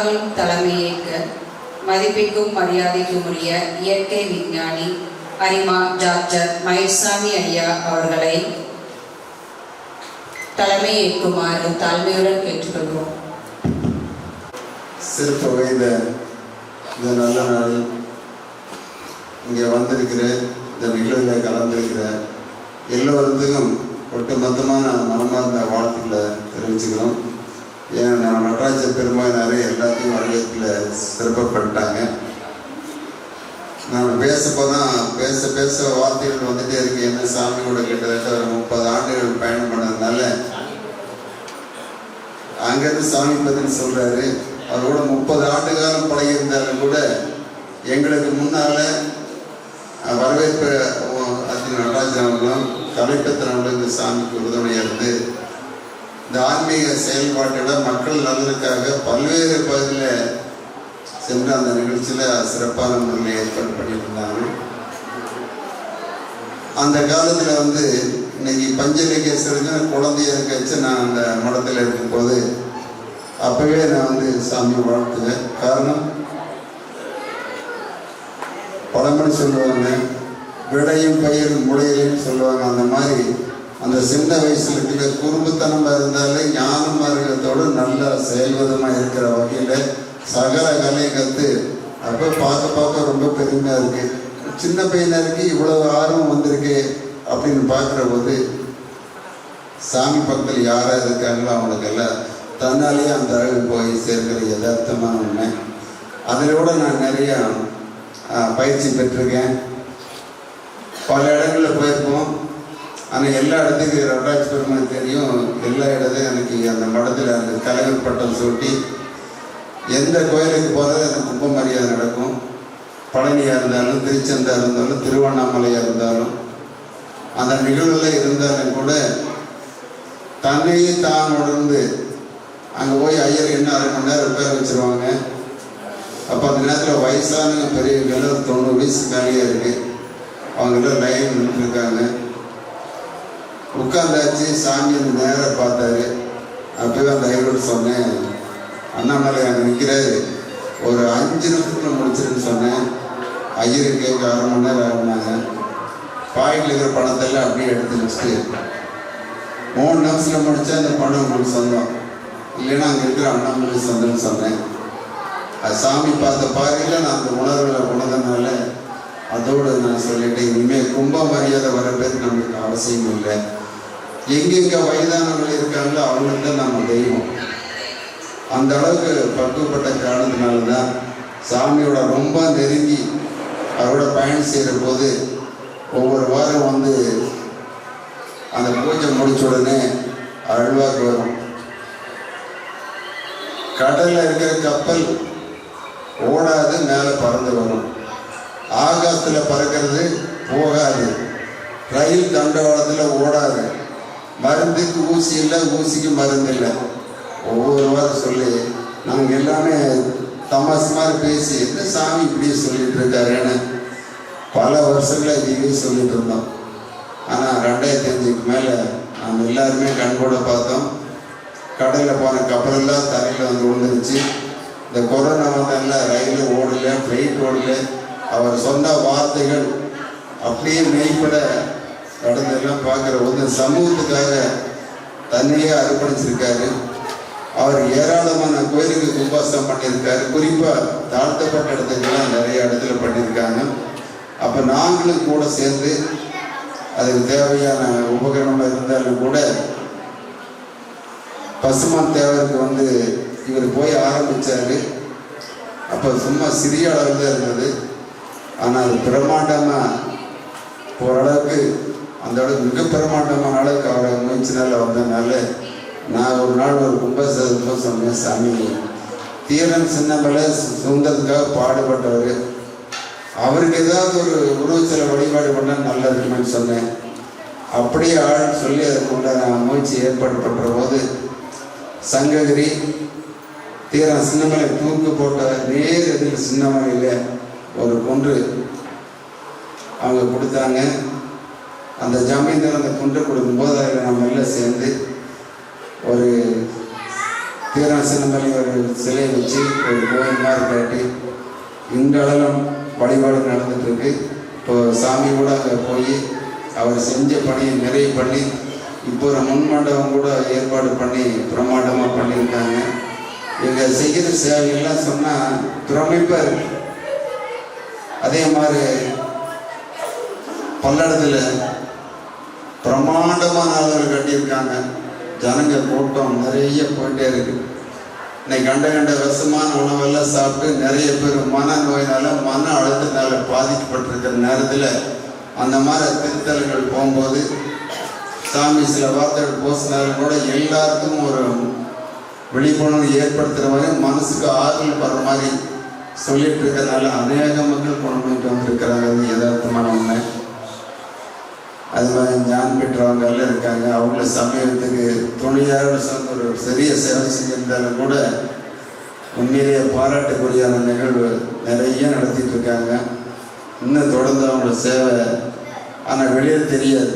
விழாவின் தலைமையேற்க மதிப்பிற்கும் மரியாதைக்கும் உரிய இயற்கை விஞ்ஞானி அரிமா டாக்டர் மயில்சாமி ஐயா அவர்களை தலைமையேற்குமாறு தாழ்மையுடன் கேட்டுக்கொள்வோம். சிறப்பு வகையில் இந்த நல்ல நாள் இங்கே வந்திருக்கிற இந்த நிகழ்வில் கலந்திருக்கிற எல்லோருக்கும் ஒட்டுமொத்தமான மனமார்ந்த வாழ்த்துக்களை தெரிவிச்சுக்கிறோம். ஏன்னா நடராஜ பெருமானார் எல்லாத்தையும் வரவேற்பில் சிறப்பப்பட்டாங்க. நான் பேசப்போதான் பேச வார்த்தைகள் வந்துட்டே இருக்கு. என்ன சாமியோட கிட்டத்தட்ட ஒரு 30 ஆண்டுகள் பயணம் பண்ணதுனால அங்கேருந்து சாமி பத்தின்னு சொல்றாரு. அவரோட 30 ஆண்டு காலம் பழகியிருந்தாலும் கூட எங்களுக்கு முன்னால வரவேற்பு நடராஜன் அவர்களும் கலைப்பத்தன் அவர்களும் இந்த சாமிக்கு உறுதுணையாக இருந்து இந்த ஆன்மீக செயல்பாட்டில் மக்கள் நலனுக்காக பல்வேறு பகுதியில் சென்று அந்த நிகழ்ச்சியில் சிறப்பான முறையில் ஏற்பாடு பண்ணியிருந்தாங்க. அந்த காலத்தில் இன்னைக்கு பஞ்சலிங்கேஸ்வரங்க குழந்தைய இருக்க வச்சு நான் அந்த மடத்தில் இருக்கும்போது அப்பவே நான் சாமி வாழ்த்துவேன். காரணம், பழமொழி சொல்லுவாங்க, விடையும் பயிர் முளையிலும் சொல்லுவாங்க. அந்த மாதிரி அந்த சின்ன வயசுல இருக்கிற குறும்புத்தனமாக இருந்தாலே ஞான மார்க்கத்தோடு நல்லா செயல்வதமாக இருக்கிற வகையில் சகல கலை கற்று அப்போ பார்க்க ரொம்ப பெருமையாக இருக்கு. சின்ன பையனருக்கு இவ்வளவு ஆர்வம் வந்திருக்கு அப்படின்னு பார்க்குற போது சாமி பக்கத்தில் யாராக இருக்காங்களோ அவங்களுக்கெல்லாம் தன்னாலேயே அந்த அளவு போய் சேர்க்கிற யதார்த்தமான உண்மை. அதில் கூட நான் நிறையா பயிற்சி பெற்றிருக்கேன். பல இடங்களில் போயிருக்கோம். ஆனால் எல்லா இடத்துக்கும் நடராஜ பெருமாள் தெரியும். எல்லா இடத்தையும் எனக்கு அந்த மடத்தில் அந்த தலைவர் பட்டம் சூட்டி எந்த கோயிலுக்கு போகிறது அந்த கும்ப மரியாதை நடக்கும். பழனியாக இருந்தாலும், திருச்செந்தா இருந்தாலும், திருவண்ணாமலையாக இருந்தாலும், அந்த நிகழ்வில் இருந்தாலும் கூட தன்னையே தான் உணர்ந்து அங்கே போய் ஐயர் என்ன 1/2 மணி நேரம் பேர் வச்சுருவாங்க. அப்போ அந்த நேரத்தில் வயசான பெரியவங்க 90 வயசு மேலேயே இருக்குது. அவங்களாம் லைன் நின்றுருக்காங்க. உட்காந்தாச்சு. சாமி அந்த நேரம் பார்த்தாரு. அப்போவே அந்த ஐயரோடு சொன்னேன், அண்ணாமலை அங்கே நிற்கிறாரு, ஒரு 5 நிமிஷத்தில் முடிச்சிருன்னு சொன்னேன். ஐயர் கேட்க 1/2 மணி நேரம் ஆகுனாங்க. பாக்கெட்டில் இருக்கிற பணத்தெல்லாம் அப்படியே எடுத்து வச்சுட்டு 3 நிமிஷத்தில் முடித்தா அந்த பணம் உங்களுக்கு சொந்தம், இல்லைன்னா அங்கே இருக்கிற அண்ணாமலை சொந்தம்னு சொன்னேன். அது சாமி பார்த்த பார்வையில் நான் அந்த உணர்வில் உணர்ந்தனால அதோடு நான் சொல்லிட்டேன், இனிமேல் கும்ப மரியாதை வர பேருக்கு நம்மளுக்கு அவசியம் இல்லை. எங்கெங்கே வயதானவர்கள் இருக்காங்களோ அவங்களுக்கு தான் நம்ம தெய்வம். அந்த அளவுக்கு பக்குவப்பட்ட காரணத்தினால தான் சாமியோட ரொம்ப நெருங்கி அவரோட பயணம் செய்கிற போது ஒவ்வொரு வாரம் அந்த பூஜை முடிச்ச உடனே அருள்வாக்கு வரும். கடலில் இருக்கிற கப்பல் ஓடாது, மேலே பறந்து வரும். ஆகாசத்தில் பறக்கிறது போகாது. ரயில் தண்டவாளத்தில் ஓடாது. மருந்துக்கு ஊசி இல்லை, ஊசிக்கு மருந்து இல்லை. ஒவ்வொரு வாரம் சொல்லி நாங்கள் எல்லாமே தமாசு மாதிரி பேசி என்ன சாமி இப்படியே சொல்லிட்டு இருக்காருன்னு பல வருஷங்களில் இதையே சொல்லிட்டு இருந்தோம். ஆனால் 2005க்கு மேலே நம்ம எல்லாருமே கண்கூட பார்த்தோம். கடலில் போன கப்பலெல்லாம் தரையில் விழுந்துருச்சு. இந்த கொரோனா வந்தெல்லாம் ரயில் ஓடல, ஃப்ளைட் ஓடல. அவர் சொன்ன வார்த்தைகள் அப்படியே மெய்ப்பட நடந்தெல்லாம் பார்க்குற போது சமூகத்துக்காக தன்னையே அர்ப்பணிச்சிருக்காரு. அவர் ஏராளமான கோயிலுக்கு கும்பாசனம் பண்ணியிருக்காரு. குறிப்பாக தாழ்த்தப்பட்ட இடத்துக்கெல்லாம் நிறைய இடத்துல பண்ணியிருக்காங்க. அப்போ நாங்களும் கூட சேர்ந்து அதுக்கு தேவையான உபகரணமாக இருந்தாலும் கூட பசுமான் தேவருக்கு இவர் போய் ஆரம்பித்தார். அப்போ சும்மா சிறிய அளவில் தான் இருந்தது. ஆனால் அது பிரம்மாண்டமாக ஓரளவுக்கு அந்த அளவுக்கு மிக பிரம்மாண்டமான அளவுக்கு அவரை முயற்சினால் வந்ததுனால நான் ஒரு நாள் ஒரு கும்பாபிஷேகமாக சொன்னேன், சாமி தீரன் சின்னமலை சுந்தரத்துக்காக பாடுபட்டவர், அவருக்கு ஏதாவது ஒரு உருவச்சில வழிபாடு பண்ணால் நல்லா இருக்குன்னு சொன்னேன். அப்படியே ஆள் சொல்லி அதுக்கு உண்டான முயற்சி ஏற்பாடு பண்ணுற போது சங்ககிரி தீரன் சின்னமலை தூக்கு போட்ட நேர் எதில் சின்னமலையில் ஒரு குன்று அவங்க கொடுத்தாங்க. அந்த ஜமீன்தார் அந்த குன்று கொடுக்கும்போது அதில் நம்ம எல்லாம் சேர்ந்து ஒரு தீரன் சின்னமலை ஒரு சிலையை வச்சு ஒரு கோயில் மாதிரி கட்டி இன்றளவும் வழிபாடு நடந்துட்டு இருக்கு. இப்போ சாமி கூட அங்கே போய் அவர் செஞ்ச பணியை நிறைவு பண்ணி இப்போ ஒரு முன்மண்டபம் கூட ஏற்பாடு பண்ணி பிரமாண்டமாக பண்ணியிருக்காங்க. இவங்க செய்கிற சேவைகள்லாம் சொன்னால் பிரமிப்பாக இருக்கு. அதே மாதிரி பல்லடத்தில் பிரமாண்டமான அளவில் கட்டியிருக்காங்க. ஜனங்க கூட்டம் நிறைய போயிட்டே இருக்கு. இன்னைக்கு கண்ட விஷமான உணவெல்லாம் சாப்பிட்டு நிறைய பேர் மன நோயினால மன அழுத்தத்தினால பாதிக்கப்பட்டிருக்கிற நேரத்தில் அந்த மாதிரி திருத்தலங்கள் போகும்போது சாமி சில வார்த்தைகள் பேசினாலும் கூட எல்லாருக்கும் ஒரு விழிப்புணர்வு ஏற்படுத்துகிற மாதிரி மனசுக்கு ஆறுதல் வர்ற மாதிரி சொல்லிட்டு இருக்கிறதுனால அநேக மக்கள் கொண்டு போயிட்டு வந்திருக்கிறாங்க. அது யதார்த்தமான உண்மை. அது மாதிரி ஞான் பெற்றவங்க எல்லாம் இருக்காங்க. அவங்கள சமயத்துக்கு துணையாக சேர்ந்து ஒரு பெரிய சேவை செஞ்சிருந்தாலும் கூட உண்மையிலேயே பாராட்டக்கூடியான நிகழ்வு நிறைய நடத்திட்டு இருக்காங்க. இன்னும் தொடர்ந்து அவங்களோட சேவை ஆனால் வெளியில் தெரியாது.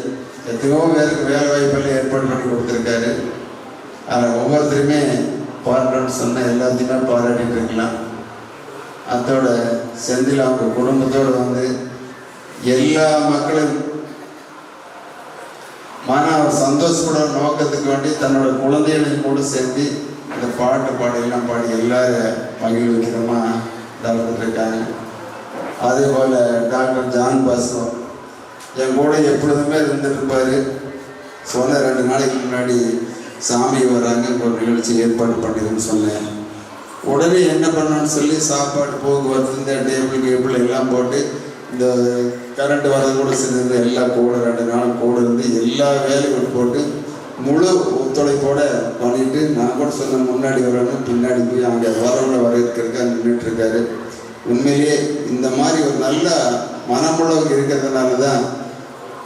எத்தனையோ பேருக்கு வேலை வாய்ப்பெல்லாம் ஏற்பாடு பண்ணி கொடுத்துருக்காரு. ஆனால் ஒவ்வொருத்தருமே பாராட்டுன்னு சொன்னால் எல்லாத்தையுமே பாராட்டிட்டு இருக்கலாம். அதோட செந்தில் அவங்க குடும்பத்தோடு வந்து எல்லா மக்களும் அவர் சந்தோஷப்பட நோக்கத்துக்கு வேண்டி தன்னோட குழந்தைகளையும் கூட சேர்ந்து இந்த பாட்டு பாடலாம் பாடி எல்லாரும் மகிழ்விக்கிறமா இருக்காங்க. அதே போல் டாக்டர் ஜான் பாஸ்கோ என் கூட எப்பொழுதுமே இருந்துட்டு இருப்பார். சொன்ன 2 நாளைக்கு முன்னாடி சாமி வராங்க, ஒரு நிகழ்ச்சி ஏற்பாடு பண்ணிடுன்னு சொன்னேன். உடனே என்ன பண்ணணும்னு சொல்லி சாப்பாடு போக்குவரத்து இந்த டேபிள் எல்லாம் போட்டு இந்த கரண்ட் வரது கூட சேர்ந்து எல்லாம் கூட 2 நாள் கூட இருந்து எல்லா வேலையும் போட்டு முழு ஒத்துழைப்போடு பண்ணிட்டு நான் கூட சொன்ன முன்னாடி வரணும் பின்னாடி போய் அங்கே வரவங்களை வரவேற்கிறதுக்காக நின்றுட்டு இருக்காரு. உண்மையிலேயே இந்த மாதிரி ஒரு நல்ல மனமுள்ளவங்க இருக்கிறதுனால தான்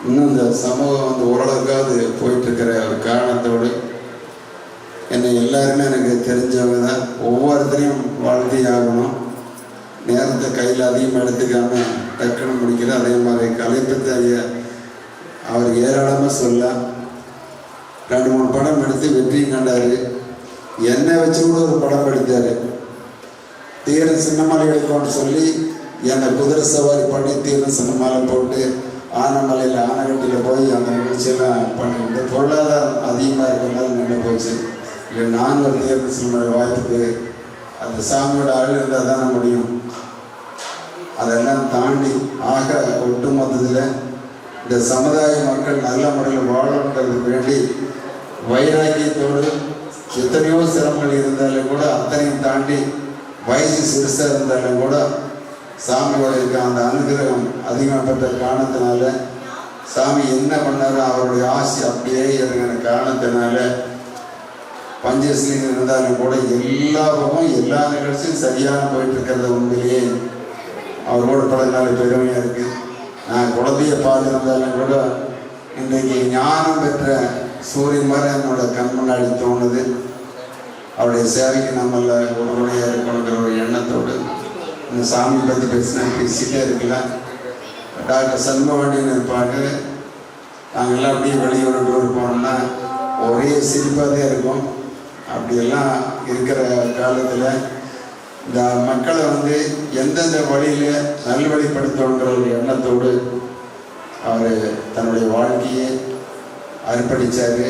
இன்னும் இந்த சமூகம் வந்து ஓரளவுக்காவது போயிட்டுருக்கிற ஒரு காரணத்தோடு என்னை எல்லாருமே எனக்கு தெரிஞ்சவங்க தான். ஒவ்வொருத்தரையும் வாழ்த்தி ஆகணும். நேரத்தை கையில் அதிகமாக எடுத்துக்காம டக்குன்னு முடிக்கிற. அதே மாதிரி கலைப்பத்தை அவருக்கு ஏராளமாக சொல்ல 2-3 படம் எடுத்து வெற்றியும் கண்டார். என்னை வச்சு கூட ஒரு படம் எடுத்தார். தீரன் சின்னமலை எடுக்கணும்னு சொல்லி என்னை குதிரை சவாரி பண்ணி தீரன் சின்னமலை போட்டு ஆனமலையில் ஆனகட்டியில் போய் அந்த நிகழ்ச்சியெல்லாம் பண்ணிட்டு பொருளாதாரம் அதிகமாக இருக்கிறதால நின்று போச்சு. இல்லை நான் ஒரு தீரன் சின்னமலை வாய்ப்புக்கு அந்த சாமியோட அருள் இருந்தால் தானே முடியும். அதெல்லாம் தாண்டி ஆக ஒட்டு மொத்தத்தில் இந்த சமுதாய மக்கள் நல்ல முறையில் வாழணுன்றதுக்கு வேண்டி வைராக்கியத்தோடு எத்தனையோ சிரமங்கள் இருந்தாலும் கூட அத்தனையும் தாண்டி வயசு சிறுசாக இருந்தாலும் கூட சாமியோட இருக்க அந்த அனுகிரகம் அதிகமாகப்பட்ட காரணத்தினால சாமி என்ன பண்ணாரோ அவருடைய ஆசை அப்படியே இருக்கிற காரணத்தினால பஞ்சஸ்லி இருந்தாலும் கூட எல்லா பக்கமும் எல்லா நிகழ்ச்சியும் சரியாக போயிட்டு இருக்கிறத உண்மையிலேயே அவரோட படனால பெருமையாக இருக்குது. நான் குழந்தைய பார்த்துருந்தாலும் கூட இன்றைக்கு ஞானம் பெற்ற சூரியன் மாதிரி என்னோட கண் முன்னாடி தோணுது. அவருடைய சேவைக்கு நம்மள உடனடியாக இருக்கணுங்கிற ஒரு எண்ணத்தோடு இந்த சாமி பற்றி பேசிட்டே இருக்கலாம். டாக்டர் சண்முகவண்டின்னு இருப்பாங்க. நாங்கள்லாம் அப்படியே வெளியூர் டூர் போனோம்னா ஒரே சிரிப்பாக தான் இருக்கும். அப்படியெல்லாம் இருக்கிற காலத்தில் இந்த மக்களை வந்து எந்தெந்த வழியில் நல்வழிப்படுத்தணுங்கிற ஒரு எண்ணத்தோடு அவர் தன்னுடைய வாழ்க்கையை அர்ப்பணித்தார்.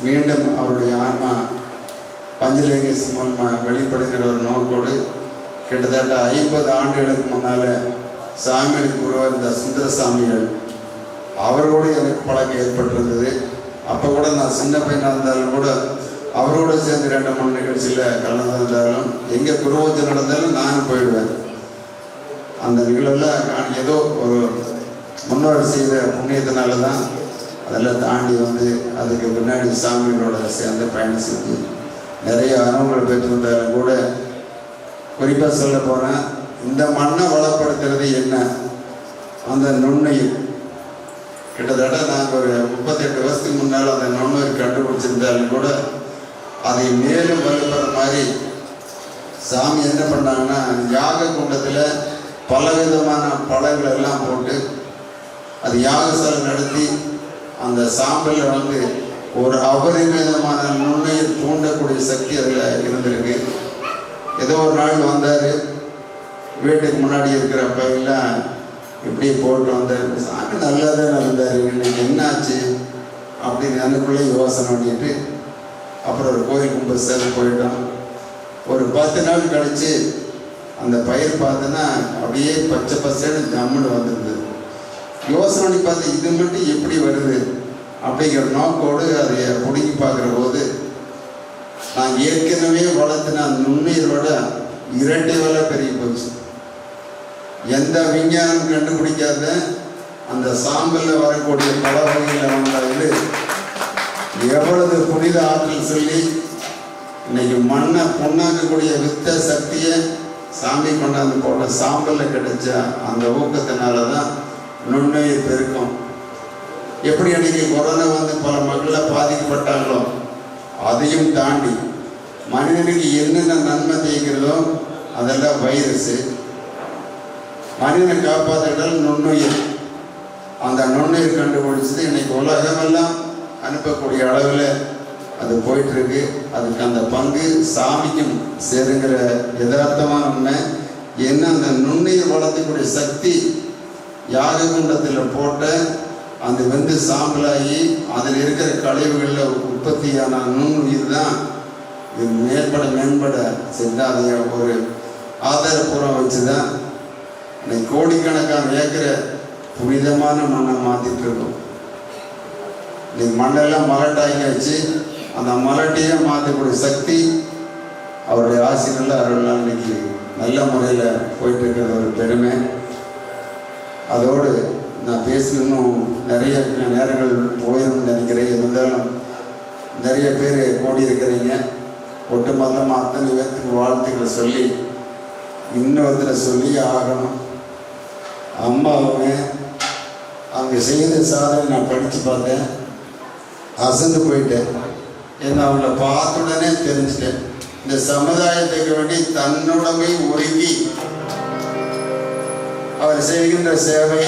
மீண்டும் அவருடைய ஆன்மா பஞ்சலிங்கேஸ் மூலமாக வெளிப்படுகிற ஒரு நோக்கோடு கிட்டத்தட்ட 50 ஆண்டுகளுக்கு முன்னால் சாமிகளுக்கு உருவாக இருந்த சுந்தரசாமிகள் அவரோடு எனக்கு பழக்கம் ஏற்பட்டிருந்தது. அப்போ கூட நான் சின்ன பையனாக இருந்தாலும் கூட அவரோடு சேர்ந்து 2-3 நிகழ்ச்சியில் கலந்துருந்தாலும் எங்கே குருவத்தை நடந்தாலும் நானும் போயிடுவேன். அந்த நிகழ்வில் நான் ஏதோ ஒரு முன்னோடி செய்த புண்ணியத்தினால தான் அதெல்லாம் தாண்டி வந்து அதுக்கு பின்னாடி சாமிகளோட சேர்ந்து பயணம் செஞ்சு நிறைய அனுபவங்களை பெற்றிருந்தாலும் கூட குறிப்பாக சொல்ல போனால் இந்த மண்ணை வளப்படுத்துறது என்ன அந்த நுண்ணுயிர். கிட்டத்தட்ட நாங்கள் ஒரு 38 வருஷத்துக்கு முன்னால் அந்த நுண்ணுயிர் கண்டுபிடிச்சிருந்தாலும் கூட அதை மேலும் வலுப்படுற மாதிரி சாமி என்ன பண்ணாங்கன்னா யாக குண்டத்தில் பலவிதமான பழங்கள் எல்லாம் போட்டு அது யாகசாலை நடத்தி அந்த சாம்பலில் வந்து ஒரு அபரிமிதமான நுண்ணுயிர் தூண்டக்கூடிய சக்தி அதில் இருந்திருக்கு. ஏதோ ஒரு நாள் வந்தார், வீட்டுக்கு முன்னாடி இருக்கிறப்ப எல்லாம் இப்படி போட்டு வந்தார். சாமி நல்லா தான் இருந்தார், இன்னைக்கு என்னாச்சு அப்படின்னு எனக்குள்ளே யோசனை பண்ணிட்டு அப்புறம் ஒரு கோயில் கும்பல் போயிட்டோம். ஒரு 10 நாள் கழித்து அந்த பயிர் பார்த்தோன்னா அப்படியே பச்சை பசேன்னு ஜம்முன்னு வந்துருது. யோசனை பண்ணி பார்த்து இது மட்டும் எப்படி வருது அப்படிங்கிற நோக்கோடு அதை பிடிக்கி பார்க்குற போது நான் ஏற்கனவே வளர்த்தின அந்த நுண்ணுயிரோட 2 வேலை பெருகி போச்சு. எந்த விஞ்ஞானம் கண்டுபிடிக்காத அந்த சாம்பலில் வரக்கூடிய பல வகையில் வந்தால் எவ்வளவு புனித ஆற்றல் சொல்லி இன்னைக்கு மண்ணை பொண்ணாக்கக்கூடிய வித்த சக்தியை சாமி கொண்டாந்து போட்ட சாம்பலில் கிடைச்ச அந்த ஊக்கத்தினால தான் நுண்ணுயிர் பெருக்கும். எப்படி அன்னைக்கு கொரோனா வந்து பல மக்களை பாதிக்கப்பட்டாங்களோ அதையும் தாண்டி மனிதனுக்கு என்னென்ன நன்மை செய்கிறதோ அதெல்லாம் வைரஸு, மனிதனை காப்பாற்றுதல் நுண்ணுயிர். அந்த நுண்ணுயிர் கண்டுபிடிச்சது இன்னைக்கு உலகமெல்லாம் அனுப்பக்கூடிய அளவில் அது போயிட்டுருக்கு. அதுக்கு அந்த பங்கு சாமிக்கும் சேருங்கிற யதார்த்தமான உண்மை என்ன. அந்த நுண்ணுயிர் வளர்த்தக்கூடிய சக்தி யாக குண்டத்தில் போட்ட அந்த வெந்து சாம்பலாகி அதில் இருக்கிற கழிவுகளில் உற்பத்தியான நுண்ணுயிர் தான் இது மேம்பட செஞ்சால் அதை ஒரு ஆதாரபூர்வம் வச்சு தான் இன்னைக்கு கோடிக்கணக்கான ஏக்கரை புனிதமான மண்ணை மாற்றிட்டு இருக்கோம். இன்னைக்கு மண்ணெல்லாம் மலட்டாகி வச்சு அந்த மலட்டையே மாற்றக்கூடிய சக்தி அவருடைய ஆசிரியர்கள் அருள்லாம் இன்னைக்கு நல்ல முறையில் போயிட்டு இருக்கிற ஒரு பெருமை. அதோடு நான் பேசணும் நிறைய நேரங்கள் போயிடும் நினைக்கிறேன். இருந்தாலும் நிறைய பேர் கூடியிருக்கிறீங்க. ஒட்டுமொத்தமாக அத்தனை பேர்த்துக்கு வாழ்த்துக்களை சொல்லி இன்னொருத்தரை சொல்லி ஆகணும். அம்மா அவங்க செய்த சாதனை நான் படித்து பார்த்தேன், அசந்து போயிட்டேன். ஏன்னா அவங்கள பார்த்த உடனே தெரிஞ்சுட்டேன். இந்த சமுதாயத்துக்கு வேண்டி தன்னுடமை ஒருங்கி அவர் செய்கின்ற சேவை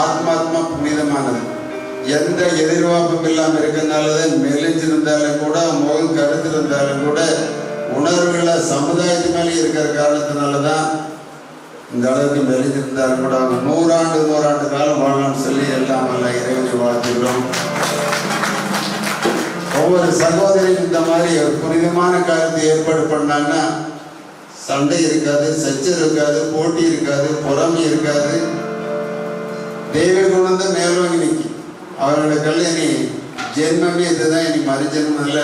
ஆத்மாத்மா புனிதமானது. எந்த எதிர்பார்ப்பும் இல்லாமல் இருக்கிறதுனாலதான் மெலிஞ்சிருந்தாலும் கூட முகம் கருத்திருந்தாலும் கூட உணர்வுகளை சமுதாயத்து மேலே இருக்கிற காரணத்தினாலதான் இந்த அளவுக்கு மெலிஞ்சிருந்தாலும் கூட அவங்க 100 ஆண்டு காலம் வாழணும்னு சொல்லி எல்லாம் வல்ல இறைவனை வாழ்த்துகிறோம். ஒவ்வொரு சகோதரியும் இந்த மாதிரி ஒரு புனிதமான காரியத்தை ஏற்பாடு பண்ணாங்கன்னா சண்டை இருக்காது, சச்சரவு இருக்காது, போட்டி இருக்காது, பொறாமை இருக்காது. தெய்வ குணம் தான் மேலோங்கி நிற்கும். அவர்களோட கல்யாணி ஜென்மமே இதுதான், இனி மறுஜென்மத்தில்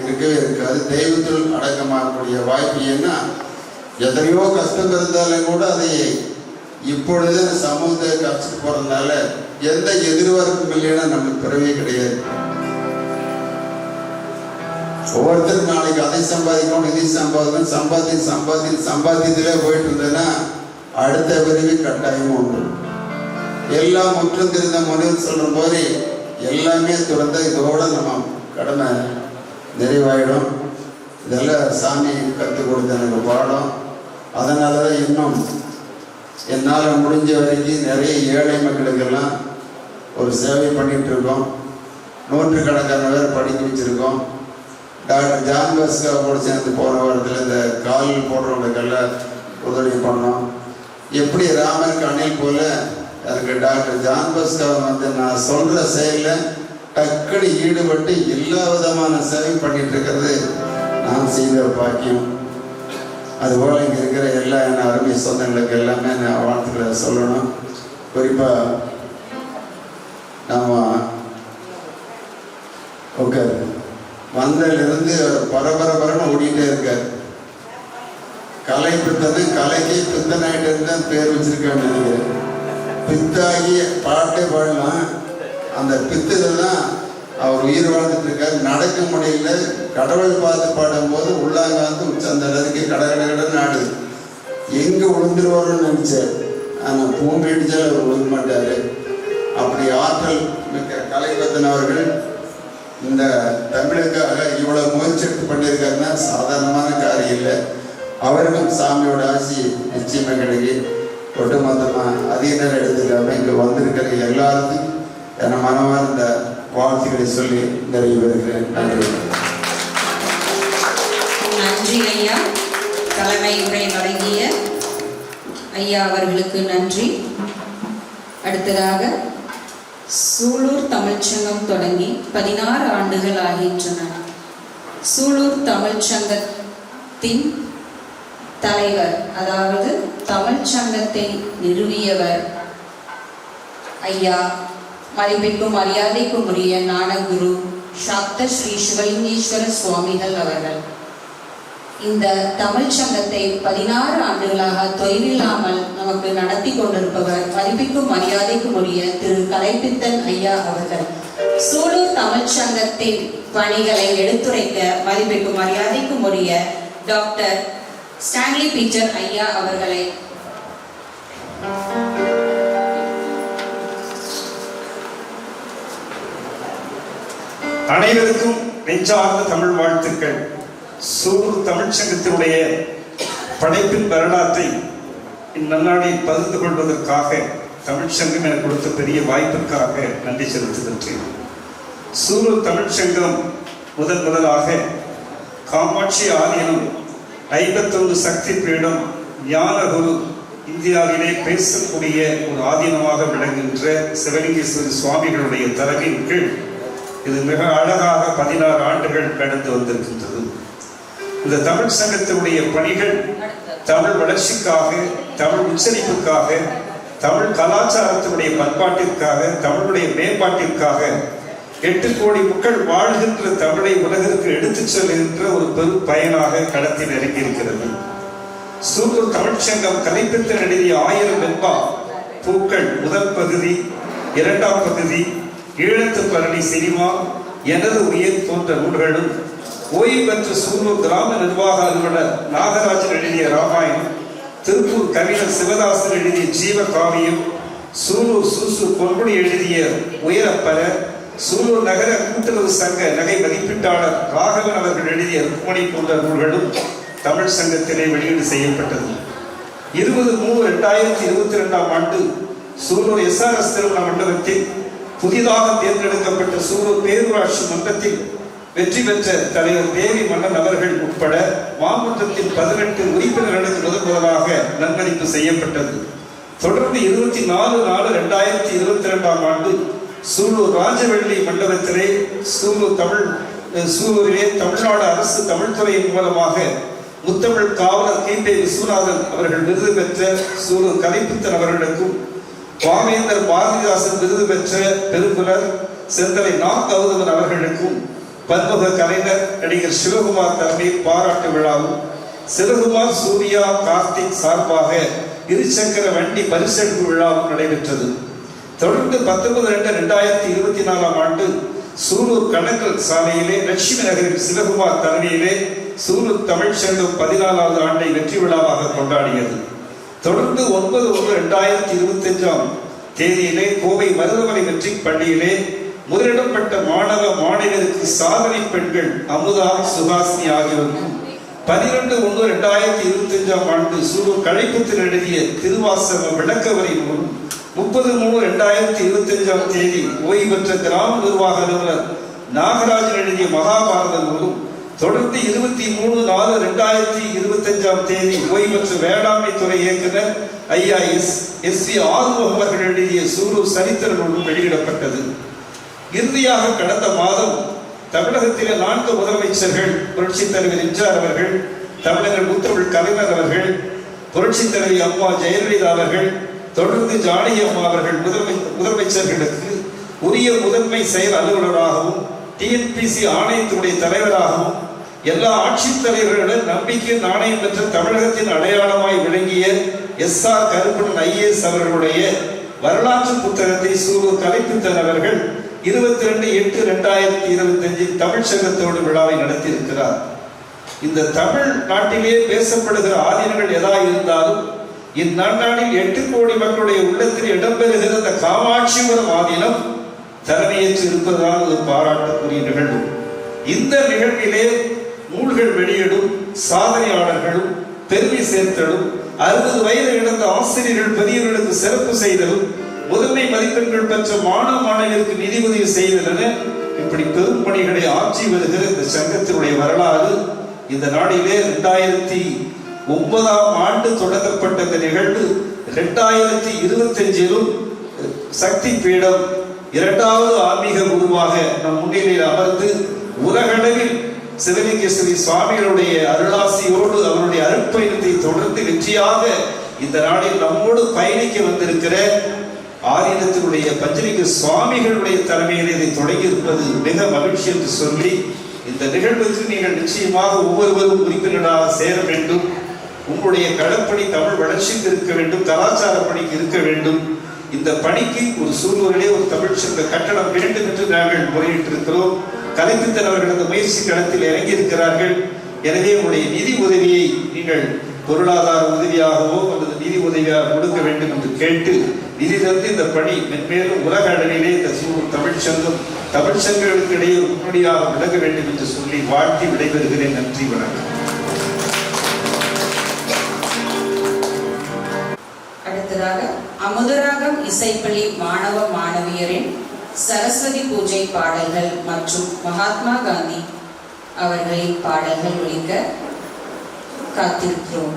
இருக்கவே இருக்காது. தெய்வத்தில் அடக்கமாகக்கூடிய வாய்ப்பு. ஏன்னா எத்தனையோ கஷ்டம் இருந்தாலும் கூட அதை இப்பொழுது சமூகத்தை கற்றுட்டு போகிறதுனால எந்த எதிர்பார்ப்பும் இல்லைன்னா நமக்கு பிறவே கிடையாது. ஒவ்வொருத்தரும் நாளைக்கு அதை சம்பாதிக்கணும், இதை சம்பாதிக்கணும், சம்பாத்தியத்திலே போயிட்டு இருந்தேன்னா அடுத்த பிறவி கட்டாயமும் உண்டு. எல்லாம் முற்றும் தெரிந்த முனிவர் சொல்ற போது எல்லாமே துறந்த இதோட நம்ம கடமை நிறைவாயிடும். இதெல்லாம் சாமி கற்றுக் கொடுத்த எனக்கு பாடம். அதனால தான் இன்னும் என்னால் முடிஞ்ச வரைக்கும் நிறைய ஏழை மக்களுக்கெல்லாம் ஒரு சேவை பண்ணிட்டு இருக்கோம். 100கணக்கான பேர் படிக்க வச்சுருக்கோம். டாக்டர் ஜான் பாஸ்கரோட சேர்ந்து போன வாரத்தில் இந்த கால் போடுறவங்களுக்கெல்லாம் உதவி பண்ணோம். எப்படி ராமருக்கு அணில் போல அதுக்கு டாக்டர் ஜான் பாஸ்கர் வந்து நான் சொல்கிற செயலில் டக்குனு ஈடுபட்டு எல்லா விதமான சேவை பண்ணிட்டு இருக்கிறது நான் செய்த பாக்கியம். அதுபோல் இங்கே இருக்கிற எல்லா என்ன அருமை சொந்தங்களுக்கு எல்லாமே நான் வாழ்த்துக்களை சொல்லணும். குறிப்பாக நம்ம ஓகே வந்ததிலிருந்து பரபரன்னு ஓடிட்டே இருக்கார். கலை பித்தனை கலைக்கு பித்தனாயிட்டு இருந்தா பேர் வச்சிருக்கான்னு நினைக்கிறேன். பித்தாகி பாட்டே பாடலாம். அந்த பித்துல தான் அவர் உயிர் வாழ்ந்துட்டு இருக்காரு. நடக்க முடியல. கடவுள் பார்த்து பாடும்போது உள்ளாங்காந்து அந்த அளவுக்கு கடகடன்னு ஆடுது. எங்கே விழுந்துருவாரோன்னு நினைச்சார். ஆனால் பூமி அடிச்சால் அவர் விழுக மாட்டார். அப்படி ஆற்றல் மிக்க கலைப்பத்தன் அவர்கள் இந்த தமிழுக்காக இவ்வளவு முயற்சி எடுத்து பண்ணியிருக்காருன்னா சாதாரணமான காரியம் இல்லை. அவருக்கும் சாமியோட ஆசி நிச்சயமாக கிடைக்கி ஒட்டுமொத்தமாக அதிக நேரம் எடுத்துக்காம இங்கே வந்திருக்கிற எல்லாருக்கும் என மனமார்ந்த வாழ்த்துக்களை சொல்லி நிறைவு பெறுகிறேன். நன்றி. நன்றி ஐயா. தலைமை உரை வழங்கிய ஐயா அவர்களுக்கு நன்றி. அடுத்ததாக சூலூர் தமிழ்ச்சங்கம் தொடங்கி 16 ஆண்டுகள் ஆகின்றன. சூலூர் தமிழ்ச்சங்கத்தின் தலைவர், அதாவது தமிழ்ச்சங்கத்தை நிறுவியவர் ஐயா மதிப்பிற்கும் மரியாதைக்கும் உரிய ஞானகுரு சாக்த ஸ்ரீ சிவலிங்கேஸ்வர சுவாமிகள் அவர்கள். இந்த தமிழ் சங்கத்தை 16 ஆண்டுகளாக தொய்வில்லாமல் நமக்கு நடத்தி கொண்டிருப்பவர் மதிப்பிற்கும் மரியாதைக்கும் உரிய திரு கலைப்பித்தன் ஐயா அவர்கள். சூலூர் தமிழ் சங்கத்தின் பணிகளை எடுத்துரைக்க மதிப்பிற்கும் மரியாதைக்கும் உரிய டாக்டர் ஸ்டான்லி பீட்டர் ஐயா அவர்களை அனைவருக்கும் நெஞ்சார்ந்த தமிழ் வாழ்த்துக்கள். சூலூர் தமிழ்ச்சங்கத்தினுடைய படைப்பின் வரலாற்றை இந்நன்னாளில் பகிர்ந்து கொள்வதற்காக தமிழ்ச்சங்கம் எனக்கு கொடுத்த பெரிய வாய்ப்பிற்காக நன்றி செலுத்துகின்றேன். சூலூர் தமிழ்ச்சங்கம் முதலாக காமாட்சி ஆதீனம் 51 சக்தி பீடம் ஞானகுரு இந்தியாவிலே பேசக்கூடிய ஒரு ஆதீனமாக விளங்குகின்ற சிவலிங்கேஸ்வரி சுவாமிகளுடைய தலைமையின் கீழ் இது மிக அழகாக 16 ஆண்டுகள் கடந்து வந்திருக்கின்றது. இந்த தமிழ் சங்கத்தினுடைய பணிகள் தமிழ் வளர்ச்சிக்காக, தமிழ் உச்சரிப்புக்காக, தமிழ் கலாச்சாரத்தினுடைய பண்பாட்டிற்காக, தமிழுடைய மேம்பாட்டிற்காக 8 கோடி மக்கள் வாழ்கின்ற தமிழை உலகிற்கு எடுத்துச் செல்கின்ற ஒரு பெரும் பயனாக களத்தில் இறங்கியிருக்கிறது. சூலூர் தமிழ்ச்சங்கம் கலைப்பித்தன் எழுதிய 1000 வெண்பா பூக்கள் முதல் பகுதி, 2ஆம் பகுதி, ஈழத்து பரணி சினிமா, எனது உயிர் போன்ற நூல்களும், ஓய்வு பெற்ற சூலூர் கிராம நிர்வாக அலுவலர் நாகராஜன் எழுதிய ராமாயணம், திருப்பூர் கவிஞர் சிவதாசன் எழுதிய ஜீவ காவியம், சூலூர் சூசு பொன்முடி எழுதிய உயரப்பர, சூலூர் நகர கூட்டுறவு சங்க நகை மதிப்பீட்டாளர் ராகவன் அவர்கள் எழுதிய ருக்மணி போன்ற நூல்களும் தமிழ் சங்கத்திலே வெளியீடு செய்யப்பட்டது. 20/3/2022 ஆண்டு சூலூர் SRS திருமண மண்டபத்தில் புதிதாக தேர்ந்தெடுக்கப்பட்ட சூலூர் பேரூராட்சி மன்றத்தில் வெற்றி பெற்ற தலைவர் தேவி மன்னன் அவர்கள் உட்பட மாமன்றத்தின் 18 உறுப்பினர்களுக்கு முதலாக நன்மதிப்பு செய்யப்பட்டது. தொடர்ந்து 24/4/2022 ஆண்டு சூலூர் ராஜவெள்ளி மண்டபத்திலே சூலூரிலே தமிழ்நாடு அரசு தமிழ்துறையின் மூலமாக முத்தமிழ் காவலர் கே.பி. விஸ்வநாதன் அவர்கள் விருது பெற்ற சூலூர் கலைப்பித்தன் அவர்களுக்கும், பாவேந்தர் பாரதிதாசன் விருது பெற்ற பெருங்குலர் செந்தலை கௌதமன் அவர்களுக்கும், பன்முக கலைஞர் நடிகர் சிவகுமார் தலைமையில் பாராட்டு விழாவும், சிவகுமார் சூர்யா கார்த்திக் சார்பாக இருசக்கர வண்டி பரிசளிப்பு விழாவும் நடைபெற்றது. தொடர்ந்து 19/2/2024 ஆண்டு சூலூர் கணக்கல் சாலையிலே லட்சுமி நகரில் சிவகுமார் தலைமையிலே சூலூர் தமிழ் சங்கம் 14வது ஆண்டை வெற்றி விழாவாக கொண்டாடியது. தொடர்ந்து 9/1/2025 தேதியிலே கோவை மருதமலை மெட்ரிக் பள்ளியிலே முதலிடம் பெற்ற மாணவ மாணவியருக்கு சாதனை பெண்கள் அமுதா, சுகாசினி ஆகியோருக்கும் 12/1/2025 ஆண்டு சூலூர் கலைப்பித்தன் எழுதிய திருவாசக விளக்கவரை நூலும், 30/3/2025 தேதி ஓய்வு பெற்ற கிராம நிர்வாக அலுவலர் நாகராஜன் எழுதிய மகாபாரத நூலும், தொடர்ந்து 23/4/2025 தேதி ஓய்வு பெற்ற வேளாண்மை துறை இயக்குனர் ஐயா SV ஆறுமுகம் அவர்கள் எழுதிய சூலூர் சரித்திர நூலும் வெளியிடப்பட்டது. இறுதியாக கடந்த மாதம் தமிழகத்திலே 4 முதலமைச்சர்கள், புரட்சித் தலைவர் எம்ஜிஆர் அவர்கள், தமிழர்கள் முத்தமிழ் கலைஞர் அவர்கள், புரட்சித் தலைவி அம்மா ஜெயலலிதா அவர்கள், தொடர்ந்து ஜானகி அம்மா அவர்கள் முதலமைச்சர்களுக்கு உரிய முதன்மை செயல் அலுவலராகவும் TNPC ஆணையத்தினுடைய தலைவராகவும் எல்லா ஆட்சித் தலைவர்களுடன் நம்பிக்கை நாணயம் பெற்ற தமிழகத்தின் அடையாளமாய் விளங்கிய SR கருப்பணன் IAS அவர்களுடைய வரலாற்று புத்தகத்தை சூலூர் கலைப்பித்தன் அவர்கள் 22/8/2025 தமிழ் சங்கத்தோடு விழாவை நடத்தியிருக்கிறார். இந்த தமிழ் நாட்டிலே பேசப்படுகிற ஆதீனங்கள் எதா இருந்தாலும் இந்நாட்டில் 8 கோடி மக்களுடைய உள்ளத்தில் இடம்பெறுகிற இந்த காமாட்சிபுரம் ஆதீனம் தலைமையேற்று இருப்பதால் ஒரு பாராட்டுக்குரிய நிகழ்வு. இந்த நிகழ்விலே நூல்கள் வெளியிடும் சாதனையாளர்களும் பெருமை சேர்த்தலும் 60 வயது இழந்த ஆசிரியர்கள் பெரியவர்களுக்கு சிறப்பு செய்தலும் முதன்மை மதிப்பெண்கள் பெற்ற மாணவ மாணவியருக்கு நிதி உதவி செய்தன. இப்படி பெரும் பணிகளை ஆற்றி வருகிற இந்த சங்கத்தினுடைய வரலாறு இந்த நாடிலே 2009ஆம் ஆண்டு தொடங்கப்பட்ட இந்த நிகழ்வு 2025லும் சக்தி பீடம் இரண்டாவது ஆன்மீக குருவாக நம் முன்னிலையில் அமர்ந்து உலகளவில் சிவலிங்கேஸ்வரி சுவாமிகளுடைய அருளாசியோடு அவருடைய அருட்பயணத்தை தொடர்ந்து வெற்றியாக இந்த நாளில் நம்மோடு பயணிக்க வந்திருக்கிற ஆதீனத்தினுடைய பஞ்சலிங்க சுவாமிகளுடைய தலைமையில் இதை தொடங்கி இருப்பது மிக மகிழ்ச்சி என்று சொல்லி, இந்த நிகழ்வுக்கு நீங்கள் நிச்சயமாக ஒவ்வொருவரும் உறுப்பினராக சேர வேண்டும். உங்களுடைய களப்பணி தமிழ் வளர்ச்சிக்கு இருக்க வேண்டும், கலாச்சார பணிக்கு இருக்க வேண்டும். இந்த பணிக்கு ஒரு சூழ்நிலையிலே ஒரு தமிழ் சங்க கட்டணம் வேண்டும் என்று நாங்கள் முறையிட்டிருக்கிறோம். கலைப்பித்தன் அவர்கள் அந்த முயற்சி களத்தில் இறங்கி இருக்கிறார்கள். எனவே உங்களுடைய நிதி உதவியை நீங்கள் பொருளாதார உதவியாகவோ அல்லது நிதி உதவியாக கொடுக்க வேண்டும் என்று கேட்டு நிதி தந்து இந்த பணி மென்மேலும் உலக அளவிலே இந்த தமிழ் சங்கம் தமிழ் சங்கங்களுக்கு இடையே முன்னோடியாக விளங்க வேண்டும் என்று சொல்லி வாழ்த்தி விடைபெறுகிறேன். நன்றி, வணக்கம். அடுத்ததாக அமுதராகம் இசைப்பள்ளி மாணவ மாணவியரின் சரஸ்வதி பூஜை பாடல்கள் மற்றும் மகாத்மா காந்தி அவர்களின் பாடல்கள் ஒலிக்க காத்திருக்கிறோம்.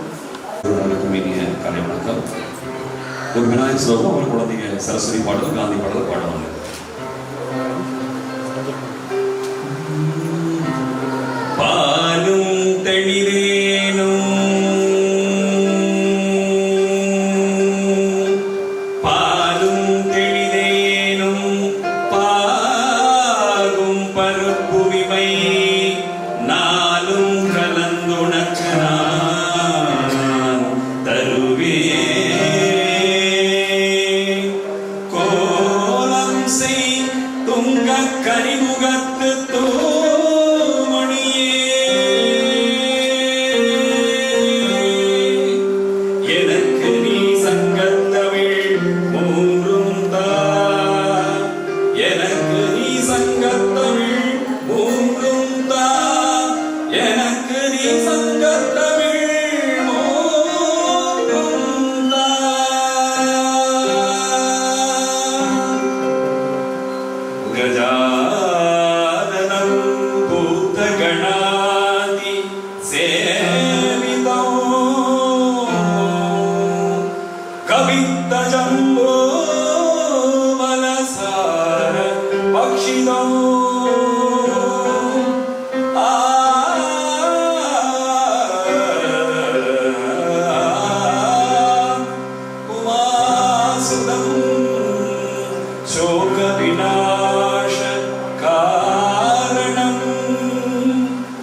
காலை வணக்கம். ஒரு விநாயகர் ஸ்லோகம், ஒரு குழந்தைங்க சரஸ்வதி பாடல், காந்தி பாடல் பாடுவாங்க. பாலும் தெளிரேனும் பாலும் தெளிரேனும் பாகும் பருப்புரிமை நாளும் கலந்துணக்கு நான் தருவேன். கோலம் செய் துங்க கரிமுகத்து எனக்கு நீ சங்கத்தமிழ் மூன்றும் தா, எனக்கு நீ சங்கத்தமிழ் மூன்றும் தா, எனக்கு நீ சங்கத்தமிழ் மூன்றும் தா. கஜானனம் பூத கணாதி சேவிதோ கவித்த ஜம்போ மனசார பக்ஷிதோ உமாசுதம் சோக விநாச காரணம்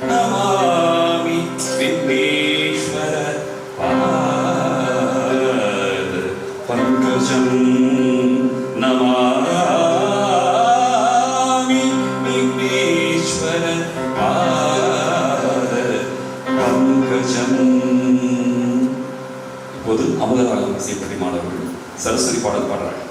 நமாமி விக்னேஸ்வர பாத பங்கஜம். நமாமி விக்னேஸ்வர பாத பங்கஜம். இப்போது அமுதராகம் இசைப்பள்ளி மாணவர்கள் சரஸ்வதி பாடல் பாடுறாங்க.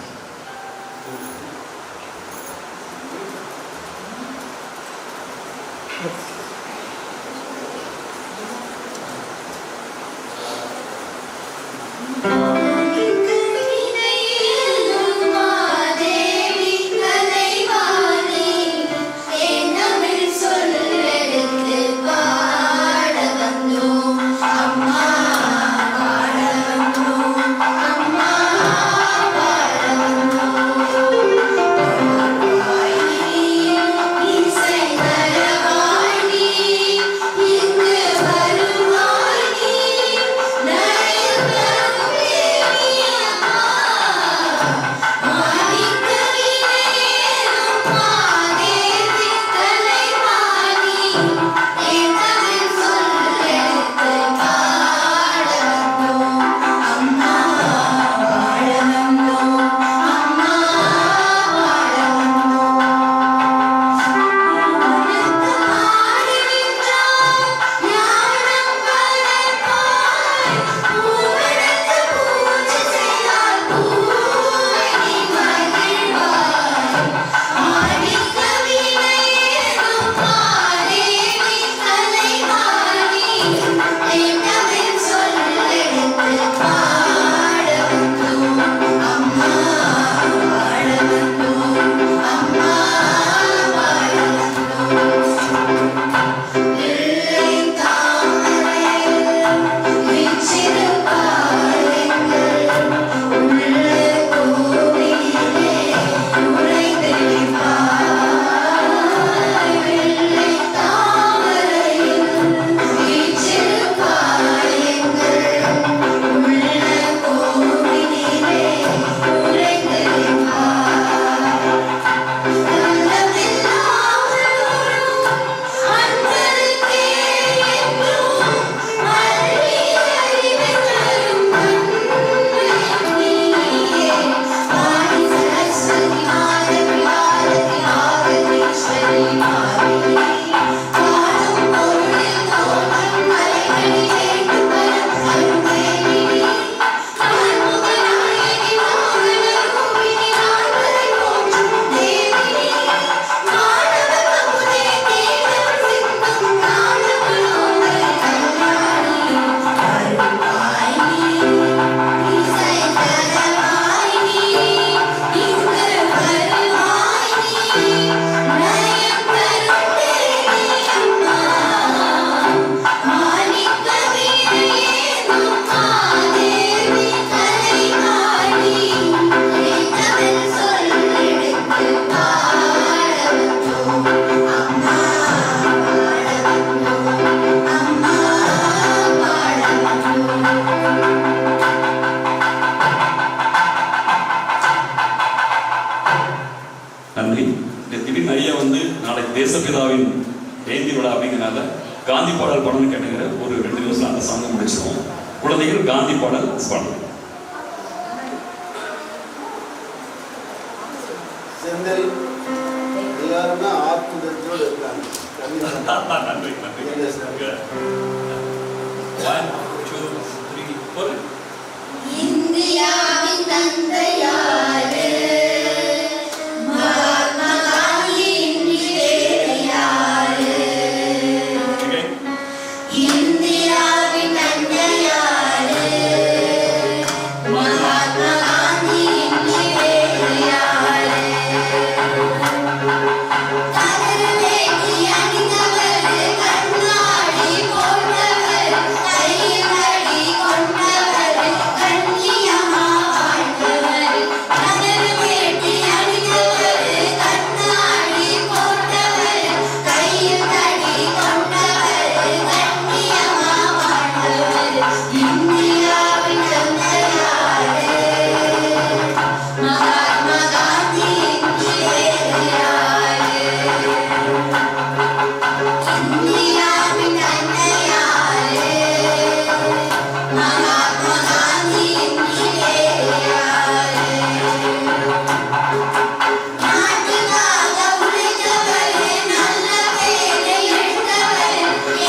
அம்மா பாட வந்தோம், அம்மா பாட காந்தி பாடல் பாடல் கேட்டுங்க. ஒரு 2 நிமிஷம் அந்த சாங்கை முடிச்சிடும். குழந்தைகள் காந்தி பாடல் பாடல். செந்தில் எல்லாருமே ஆத்மதத்தோடு இருக்காங்க. நன்றி நன்றி. 1 2 3 4. இந்தியாவின் தந்தையாரே மகாத்மா காந்தி வேறு யாரு? இந்தியாவின் தந்தையாரே மகாத்மா காந்தி வேறு யாரு? கதறு வேட்டி அணிந்தவர், கண்ணாடி போட்டவர், கையில் அடி கொண்டவர், கண்ணியமா வாழ்ந்தவர். கதறு வேட்டி அணிந்தவர், கண்ணாடி போட்டவர், கையில் அடி கொண்டவர், கண்ணியமா வாழ்ந்தவர். இந்தியாவின் தந்தையாரே மகாத்மா காந்தி வேறு யாரு? இந்தியாவின் தந்தையாரே மகாத்மா காந்தி வேறு யாரு? நாட்டுக்காக உழைத்தவர், நல்ல பேரை எடுத்தவர்,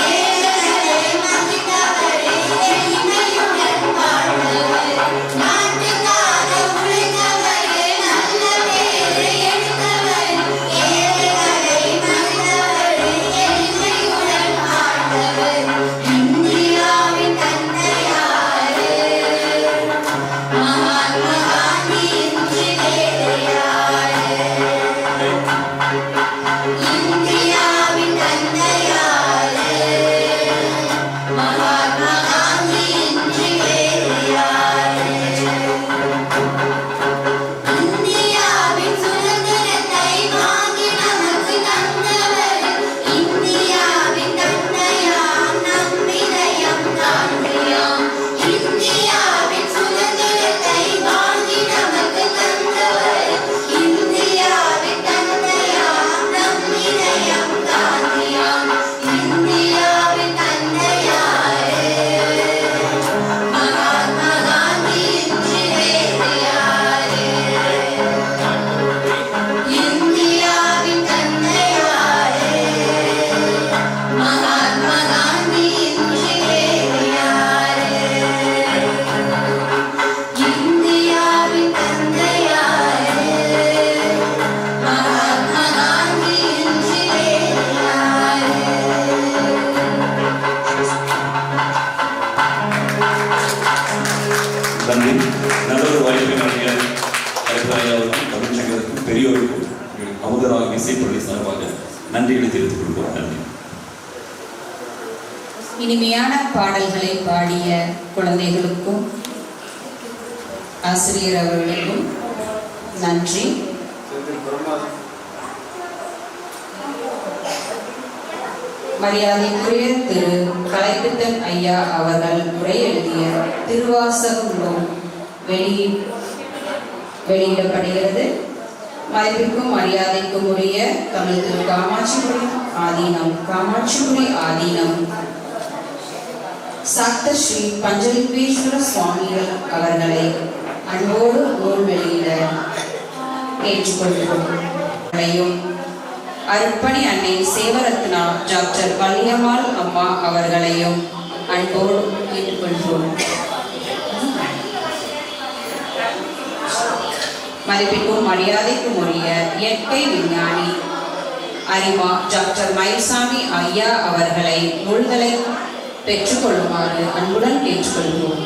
ஏழைகளை மதித்தவர், எளிமையுடன் வாழ்ந்தவர். நாட்டுக்காக உழைத்தவர், நல்ல பேரை எடுத்தவர், ஏழைகளை மதித்தவர், எளிமையுடன் வாழ்ந்தவர். இந்தியாவின் தந்தையாரே மகாத்மா காந்தி வேறு யாரு? இந்தியாவின் தந்தையாரே மகாத்மா காந்தி வேறு யாரு? இந்தியாவின் சுதந்திரத்தை வாங்கி நமக்கு தந்தவர், இந்தியாவின் தந்தையாம் நம் இதயம் காந்தியாம். இந்தியாவின் சுதந்திரத்தை வாங்கி நமக்கு தந்தவர், இந்தியாவின் தந்தையாம் நம் இதயம் காந்தியாம். இந்தியாவின் தந்தையாரே மகாத்மா காந்தி வேறு யாரு? இந்தியாவின் தந்தையாரே மகாத்மா காந்தி வேறு யாரு? இந்தியாவின் தந்தையாரே மகாத்மா காந்தி வேறு யாரு? நன்றி. நல்ல ஒரு வாய்ப்பை நல்கிய கலைப்பையாவுக்கும் தமிழ்ச்சங்கத்திற்கும் பெரியோருக்கும் அமுதராக இசைப்பள்ளி சார்பாக நன்றிகளை தெரிவித்துக் கொள்கிறோம். நன்றி. இனிமையான பாடல்களை பாடிய குழந்தைகளுக்கும் ஆசிரியர் அவர்களுக்கும் நன்றி. செந்தில் பிரமாதம். மரியாதைக்குரிய திரு கலைப்பித்தன் ஐயா அவர்கள் உரை எழுதிய திருவாசகம் நூல் வெளியிடப்படுகிறது. மதிப்பிற்கும் மரியாதைக்கும் உரிய தமிழ் திரு காமாட்சிபுரி ஆதீனம் சாக்த ஸ்ரீ பஞ்சலிங்கேஸ்வர சுவாமிகள் அவர்களை அன்போடு நூல் வெளியிட கேட்டுக்கொள்கிறோம். அருட்பணி அன்னை சேவரத்னா டாக்டர் வள்ளியம்மாள் அம்மா அவர்களையும் அன்போடு கேட்டுக்கொள்கிறோம். மதிப்பிற்கும் மரியாதைக்கும் உரிய இயற்கை விஞ்ஞானி அரிமா டாக்டர் மயில்சாமி ஐயா அவர்களை நூல்களை பெற்றுக்கொள்ளுமாறு அன்புடன் கேட்டுக்கொள்கிறோம்.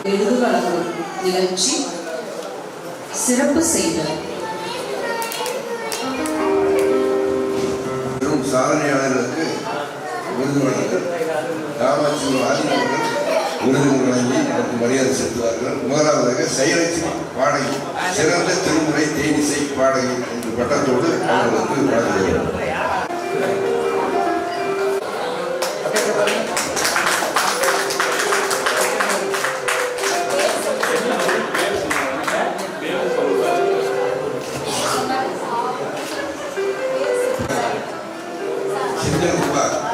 விருது வழங்கும் நிகழ்ச்சி சிறப்பு சிறப்பு செய்தார். சாதனையாளர்களுக்கு விருது வழங்க காமாட்சி ஆதினவர்கள் விருதுகள் வழங்கி எனக்கு மரியாதை செலுத்துவார்கள். முதலாவதாக செயலட்சுமி பாடகி சிறந்த திருமுறை தேனிசை பாடகி என்ற பட்டத்தோடு அவர்களுக்கு வழங்குகிறார்.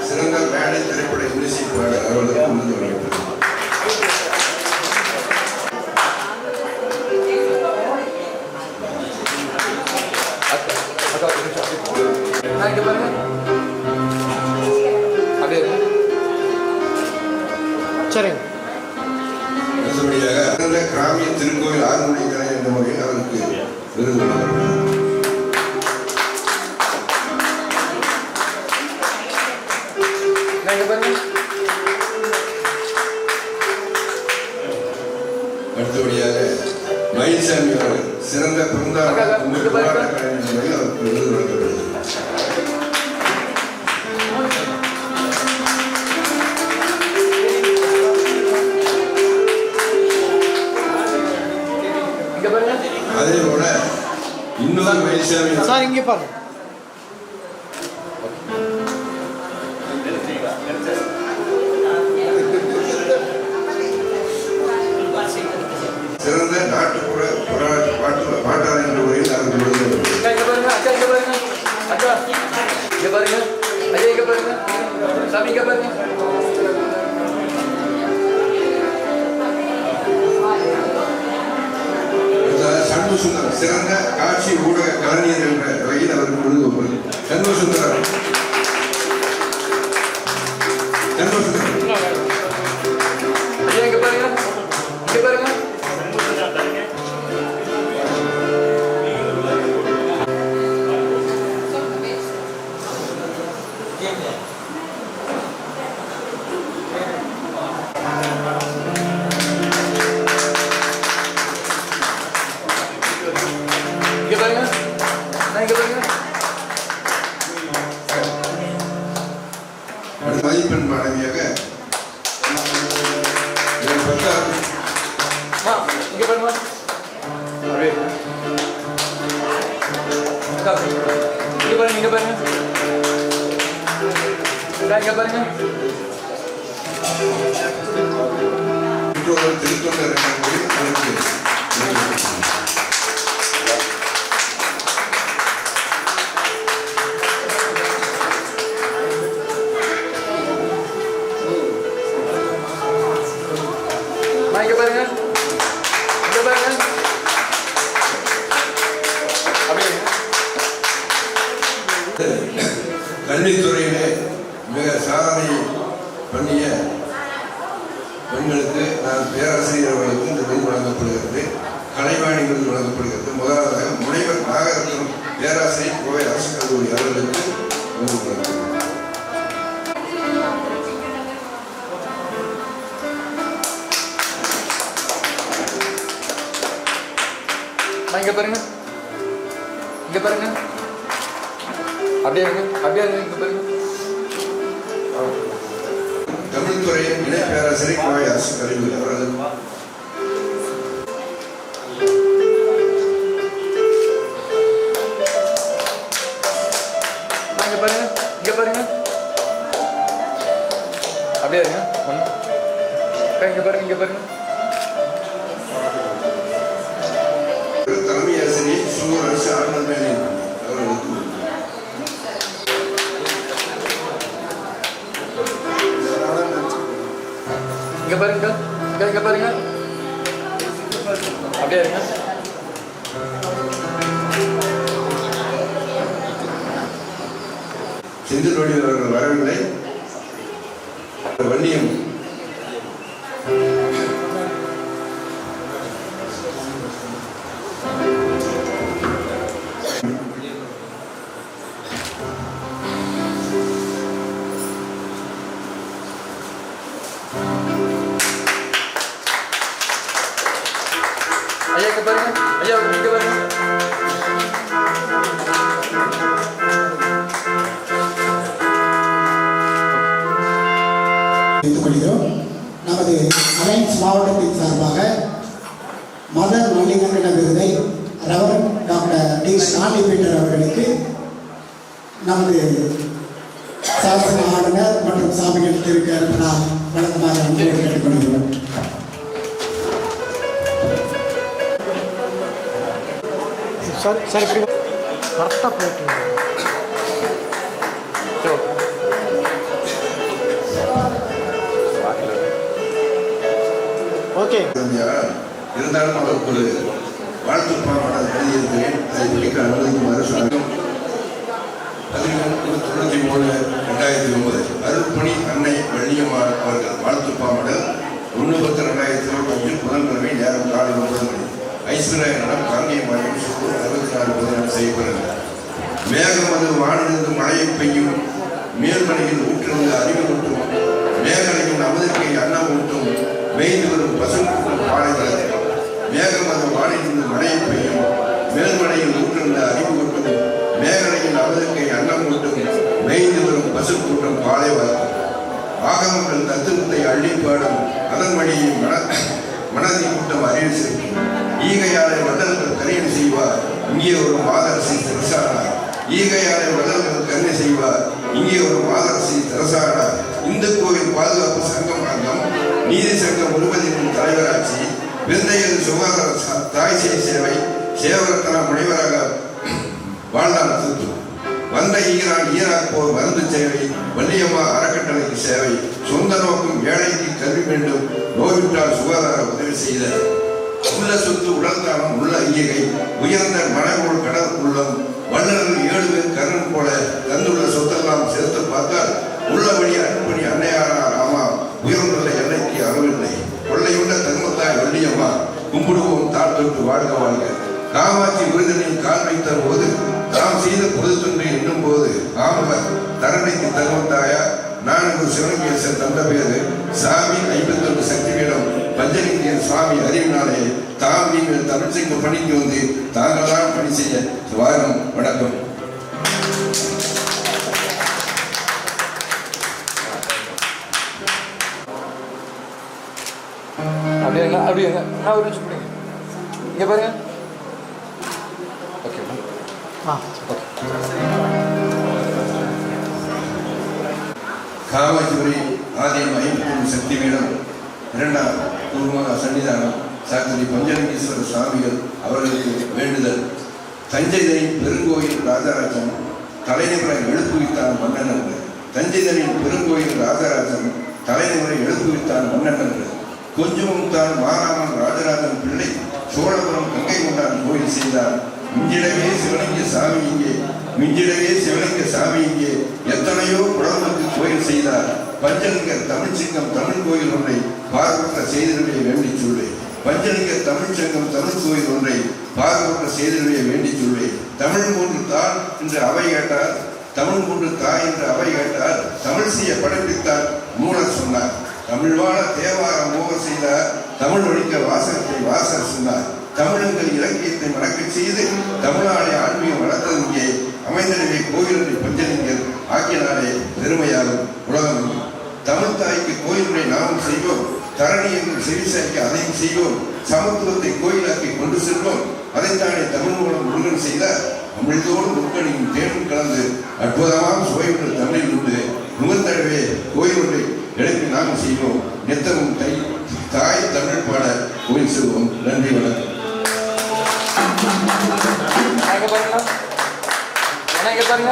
சிறந்த மேடை திரைப்பட இசை பாடகர் அவர்களுக்கு விருது வழங்கப்பட்டது. அடுத்தபடியாக சிறந்த கிராமிய திருக்கோயில் ஆறுமுறை கலை என்ற முறையில் அவருக்கு விருது வழங்கப்பட்டது. அடுத்தபடியாக மயில்சாமி அவர்கள் சிறந்த பிறந்தார் அவருக்கு விருது வழங்கப்படுகிறது. அதே போல இன்னொரு மயில்சாமி சார் இங்கே பாருங்க. சிறந்த நாட்டுப்புற பாட்டாளர் என்ற முறையில் அவருக்கு விருது சண்முகசுந்தரம் சிறந்த காட்சி ஊடக கலைஞர் என்ற வகையில் அவருக்கு விருது. சண்முகசுந்தரம் மதிப்பெண் மாணவியாக திருத்தொண்டர் கல்வித்துறையிலே மிக சாதனை பண்ணிய பெண்களுக்கு நான் பேராசிரியர் அவர்களுக்கு இந்த விருது வழங்கப்படுகிறது. கலைவாணி விருது வழங்கப்படுகிறது. முதலாவதாக முனைவர் நாகரத்னம் பேராசிரியர் கோவை அரசு கல்லூரி அவர்களுக்கு விருது வழங்கப்படுகிறது. இங்க பாருங்க, இங்க பாருங்க, அப்படியே இங்க பாருங்க. தமிழ்துறை இணை பேராசிரியர் கோவை அரசு கல்லூரி அவர்கள் இங்க பாருங்க, இங்க பாருங்க, அப்படியே இருங்க. இங்க பாருங்க, இங்க பாருங்க. தலைமை ஆசிரியர் சூர் அரசு ஆனந்த் மேனி அவர்களுக்கு இங்க பாருங்க, இங்க பாருங்க, அப்படியே இருங்க. செந்தில் வடிவில் அவர்கள் வரவில்லை. வன்னியம் ஐயா இங்க பாருங்க, ஐயா இங்க பாருங்க. கொள்கிறோம். நமது அலைன்ஸ் மாவட்டத்தின் சார்பாக மத நல்லிணக்க விருதை reverend doctor D Stanley Peter அவர்களுக்கு நமது சாசன ஆளுநர் மற்றும் சாமிகள் திருக்கருப்பனால் வழங்குமாறு அன்போடு கேட்டுக்கொள்கிறோம். சார் சார் இப்படி கரெக்டாக போயிட்டு ஓகே. இருந்தாலும் அவருக்கு ஒரு வாழ்த்து பாடம் எழுதியிருக்கிறேன். அதை படிக்க அனுமதிக்குமாறு சொன்னாங்க. 13/3/2009 அருள்பணி அன்னை வள்ளியம்மாள் அவர்கள் வாழ்த்து பாடல் 1/10/2025 புதன்கிழமை நேரம் காலை 9 மணி ஐஸ்வர்யம் காங்கேயமாயம் 64 செய்யப்படுகிறது. மேகம் அது வானிலிருந்து மழையை பெய்யும், மேல்மலையில் ஊற்றிருந்து அறிவுறுட்டும், மேகலையின் அமுதற்கை அன்னம் ஊட்டும், மேய்ந்து வரும் பசுக்கூட்டும் பாலை வளர்க்கும். மேகம் அது வானிலிருந்து மழையை பெய்யும், மேல்மலையில் ஊற்றிருந்து அறிவுறுட்டும், மேகலையின் அமுதற்கை அன்னம் ஊட்டும், மேய்ந்து வரும் பசுக்கூட்டம் பாலை வளர்க்கும். ஆகமங்கள் தத்துவத்தை அள்ளிப்பாடும், அதன் வழியை மனதை கூட்டம் அறிவு சேர்க்கும். ஈகையாலை வள்ளல்கள் கரியணை செய்வார், இங்கே ஒரு மாதரசி திரசானார். ஈகையாலை வள்ளல்கள் கருணை செய்வார், இங்கே ஒரு மாதரசி திரசானார். இந்து கோவில் பாதுகாப்பு சங்கம் அங்கம், நீதி சங்கம் உருவதின் தலைவராட்சி, விருந்தையது சுகாதார தாய் சேவை, சேவரத்தன முனைவராக வாழ்நாள் திருத்து. வந்த ஈராக் போர் மருந்து சேவை, வள்ளியம்மா அறக்கட்டளைக்கு சேவை, சொந்த நோக்கும் ஏழைக்கு கல்வி வேண்டும், நோய்விட்டால் சுகாதார உதவி செய்தல். உள்ள சொத்து உடல்தானம் உள்ள ஐயகை, உயர்ந்த மனவோடு கடல் உள்ளம், வள்ளல்கள் 7 பேர் கர்ணன் போல தந்துள்ள சொத்தெல்லாம் சேர்த்து பார்த்தால் உள்ளபடி அன்படி அன்னையானார். ஆமா, உயர்ந்துள்ள எல்லைக்கு அளவில்லை. கொள்ளையுள்ள தர்மத்தாய் வள்ளியம்மா, கும்பிடுவோம் தாழ் தொட்டு வாழ்க வாழ்க. காமாட்சி விருதனின் கால் வைத்த போது தாம் செய்த பொது தொன்று என்னும் போது ஆமவர் தரணைக்கு தர்மத்தாயா நான் ஒரு சிவனகேசன் தந்த பேரு சாமி 51 சக்தி வேடம் பஞ்சலிங்கியன் சுவாமி அறிவினாலே தாம் நீங்கள் தமிழ்ச்சங்க பணிக்கு வந்து தாங்கள்தான் பணி செய்ய வாரம். வணக்கம். அப்படியே அப்படியே நான் ஒரு நிமிஷம் பிடிங்க. இங்கே பாருங்க. Okay okay. காமாட்சிபுரி ஆதியம் 51 சக்தி பீடம் 2ஆம் குருமகா சன்னிதானம் சாத்திரி பஞ்சலிங்கேஸ்வர சுவாமிகள் அவர்களுக்கு வேண்டுதல். தஞ்சைதனின் பெருங்கோயில் ராஜராஜன் தலைநிமுறை எழுப்புவித்தான் மன்னன் என்று. தஞ்சைதனின் பெருங்கோயில் ராஜராஜன் தலைநிமுறை எழுப்புவித்தான் மன்னன் என்று. கொஞ்சமும் தான் மாறாமல் ராஜராஜன் பிள்ளை சோழபுரம் கங்கை கொண்டான் கோயில் செய்தார். மிஞ்சிடவே சிவலிங்க சாமி இங்கே, மிஞ்சிடவே சிவலிங்க சாமி இங்கே, எத்தனையோ குழந்தைக்கு கோயில் செய்தார். பஞ்சலிங்கர் தமிழ்ச்சங்கம் தமிழ் கோயில் ஒன்றை பார்வற்ற செய்திருடைய வேண்டி சொல்லை. பஞ்சலிங்கர் தமிழ்ச்சங்கம் தமிழ் கோயில் ஒன்றை பார்வற்ற செய்திருடைய வேண்டி சொல்லை. தமிழ் மூன்று தாள் என்று அவை கேட்டார், தமிழ் மூன்று தாய் என்று அவை கேட்டார். தமிழ் செய்ய படைப்பித்தார் மூலர் சொன்னார். தமிழ் வாழ தேவார மோக செய்தார், தமிழ் ஒழிக்க வாசகத்தை வாசர் சொன்னார். தமிழங்கள் இலக்கியத்தை மணக்க செய்து தமிழ்நாடை ஆன்மீகம் வளர்த்தது இங்கே அமைந்தனவே கோயிலுடைய பஞ்சலிங்கர் ஆக்கியனாலே பெருமையாகும் உலகம். தமிழ் தாய்க்கு கோயிலுடைய நாமம் செய்வோம், தரணி என்று செவிசாய்க்கு அதையும் செய்வோம், சமத்துவத்தை கோயிலாக்கி கொண்டு செல்வோம். அதைத்தானே தமிழ் மூலம் முருகன் செய்தார். தமிழ்தோடு முற்கணியும் தேனும் கலந்து அற்புதமாக சுவையுள்ள தமிழில் உண்டு. முகத்தடவே கோயிலுடைய எழுப்பி நாமம் செய்வோம், நித்தமும் தாய் தமிழ் பாட கோயில் செல்வோம். நன்றி, வணக்கம். இங்கே பாருங்க. இங்கே பாருங்க.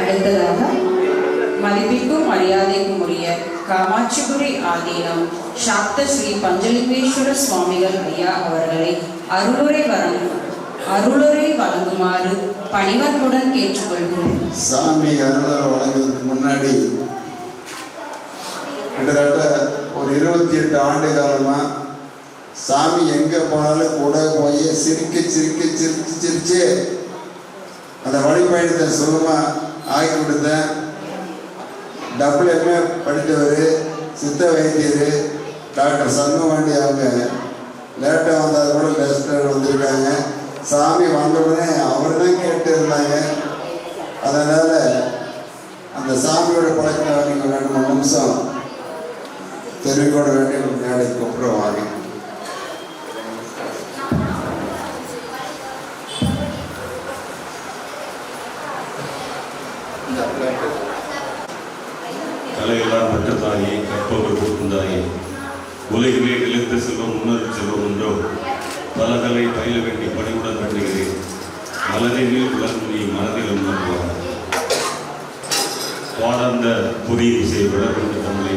அடுத்ததாக மதிப்பிற்கும் மரியாதைக்கும் உரிய காமாட்சிபுரி ஆதீனம் சாக்த ஸ்ரீ பஞ்சலிங்கேஸ்வர சுவாமிகள் ஐயா அவர்களை அருளுரை வழங்குமாறு பணிவன்புடன் கேட்டுக்கொள்கிறேன். சாமி அருளை வழங்குவதற்கு முன்னாடி கிட்டத்தட்ட ஒரு 28 ஆண்டு காலமாக சாமி எங்கே போனாலும் கூட போய் சிரிச்சு அந்த வழிபயணத்தை சுகமாக ஆகி கொடுத்தேன். WMA படித்தவர், சித்த வைத்தியர் டாக்டர் சண்முகாண்டி அவங்க லேட்டாக வந்தால் கூட லெஸ்டர் வந்திருக்காங்க. சாமி வந்தவுடனே அவர் தான் கேட்டு இருந்தாங்க. அதனால் அந்த சாமியோட பழக்கம் நீங்கள் 2-3 நிமிஷம் தெரிவிக்கொள்ள வேண்டிய ஒரு மேடை கூப்பிடுவாங்க. கலையெல்லாம் பெற்றதாயே, கற்பவர் கொடுத்தாயே, உலகிலே நிலைத்த செல்வம் முன்னர் செல்வம் என்றோ பல கலை பயில வேண்டி பணிவுடன் வேண்டுகிறேன். மலரில் உலகம் நீ மனதில் உணர்வார் பாடார்ந்த புதிய இசை விளர்ந்த தமிழை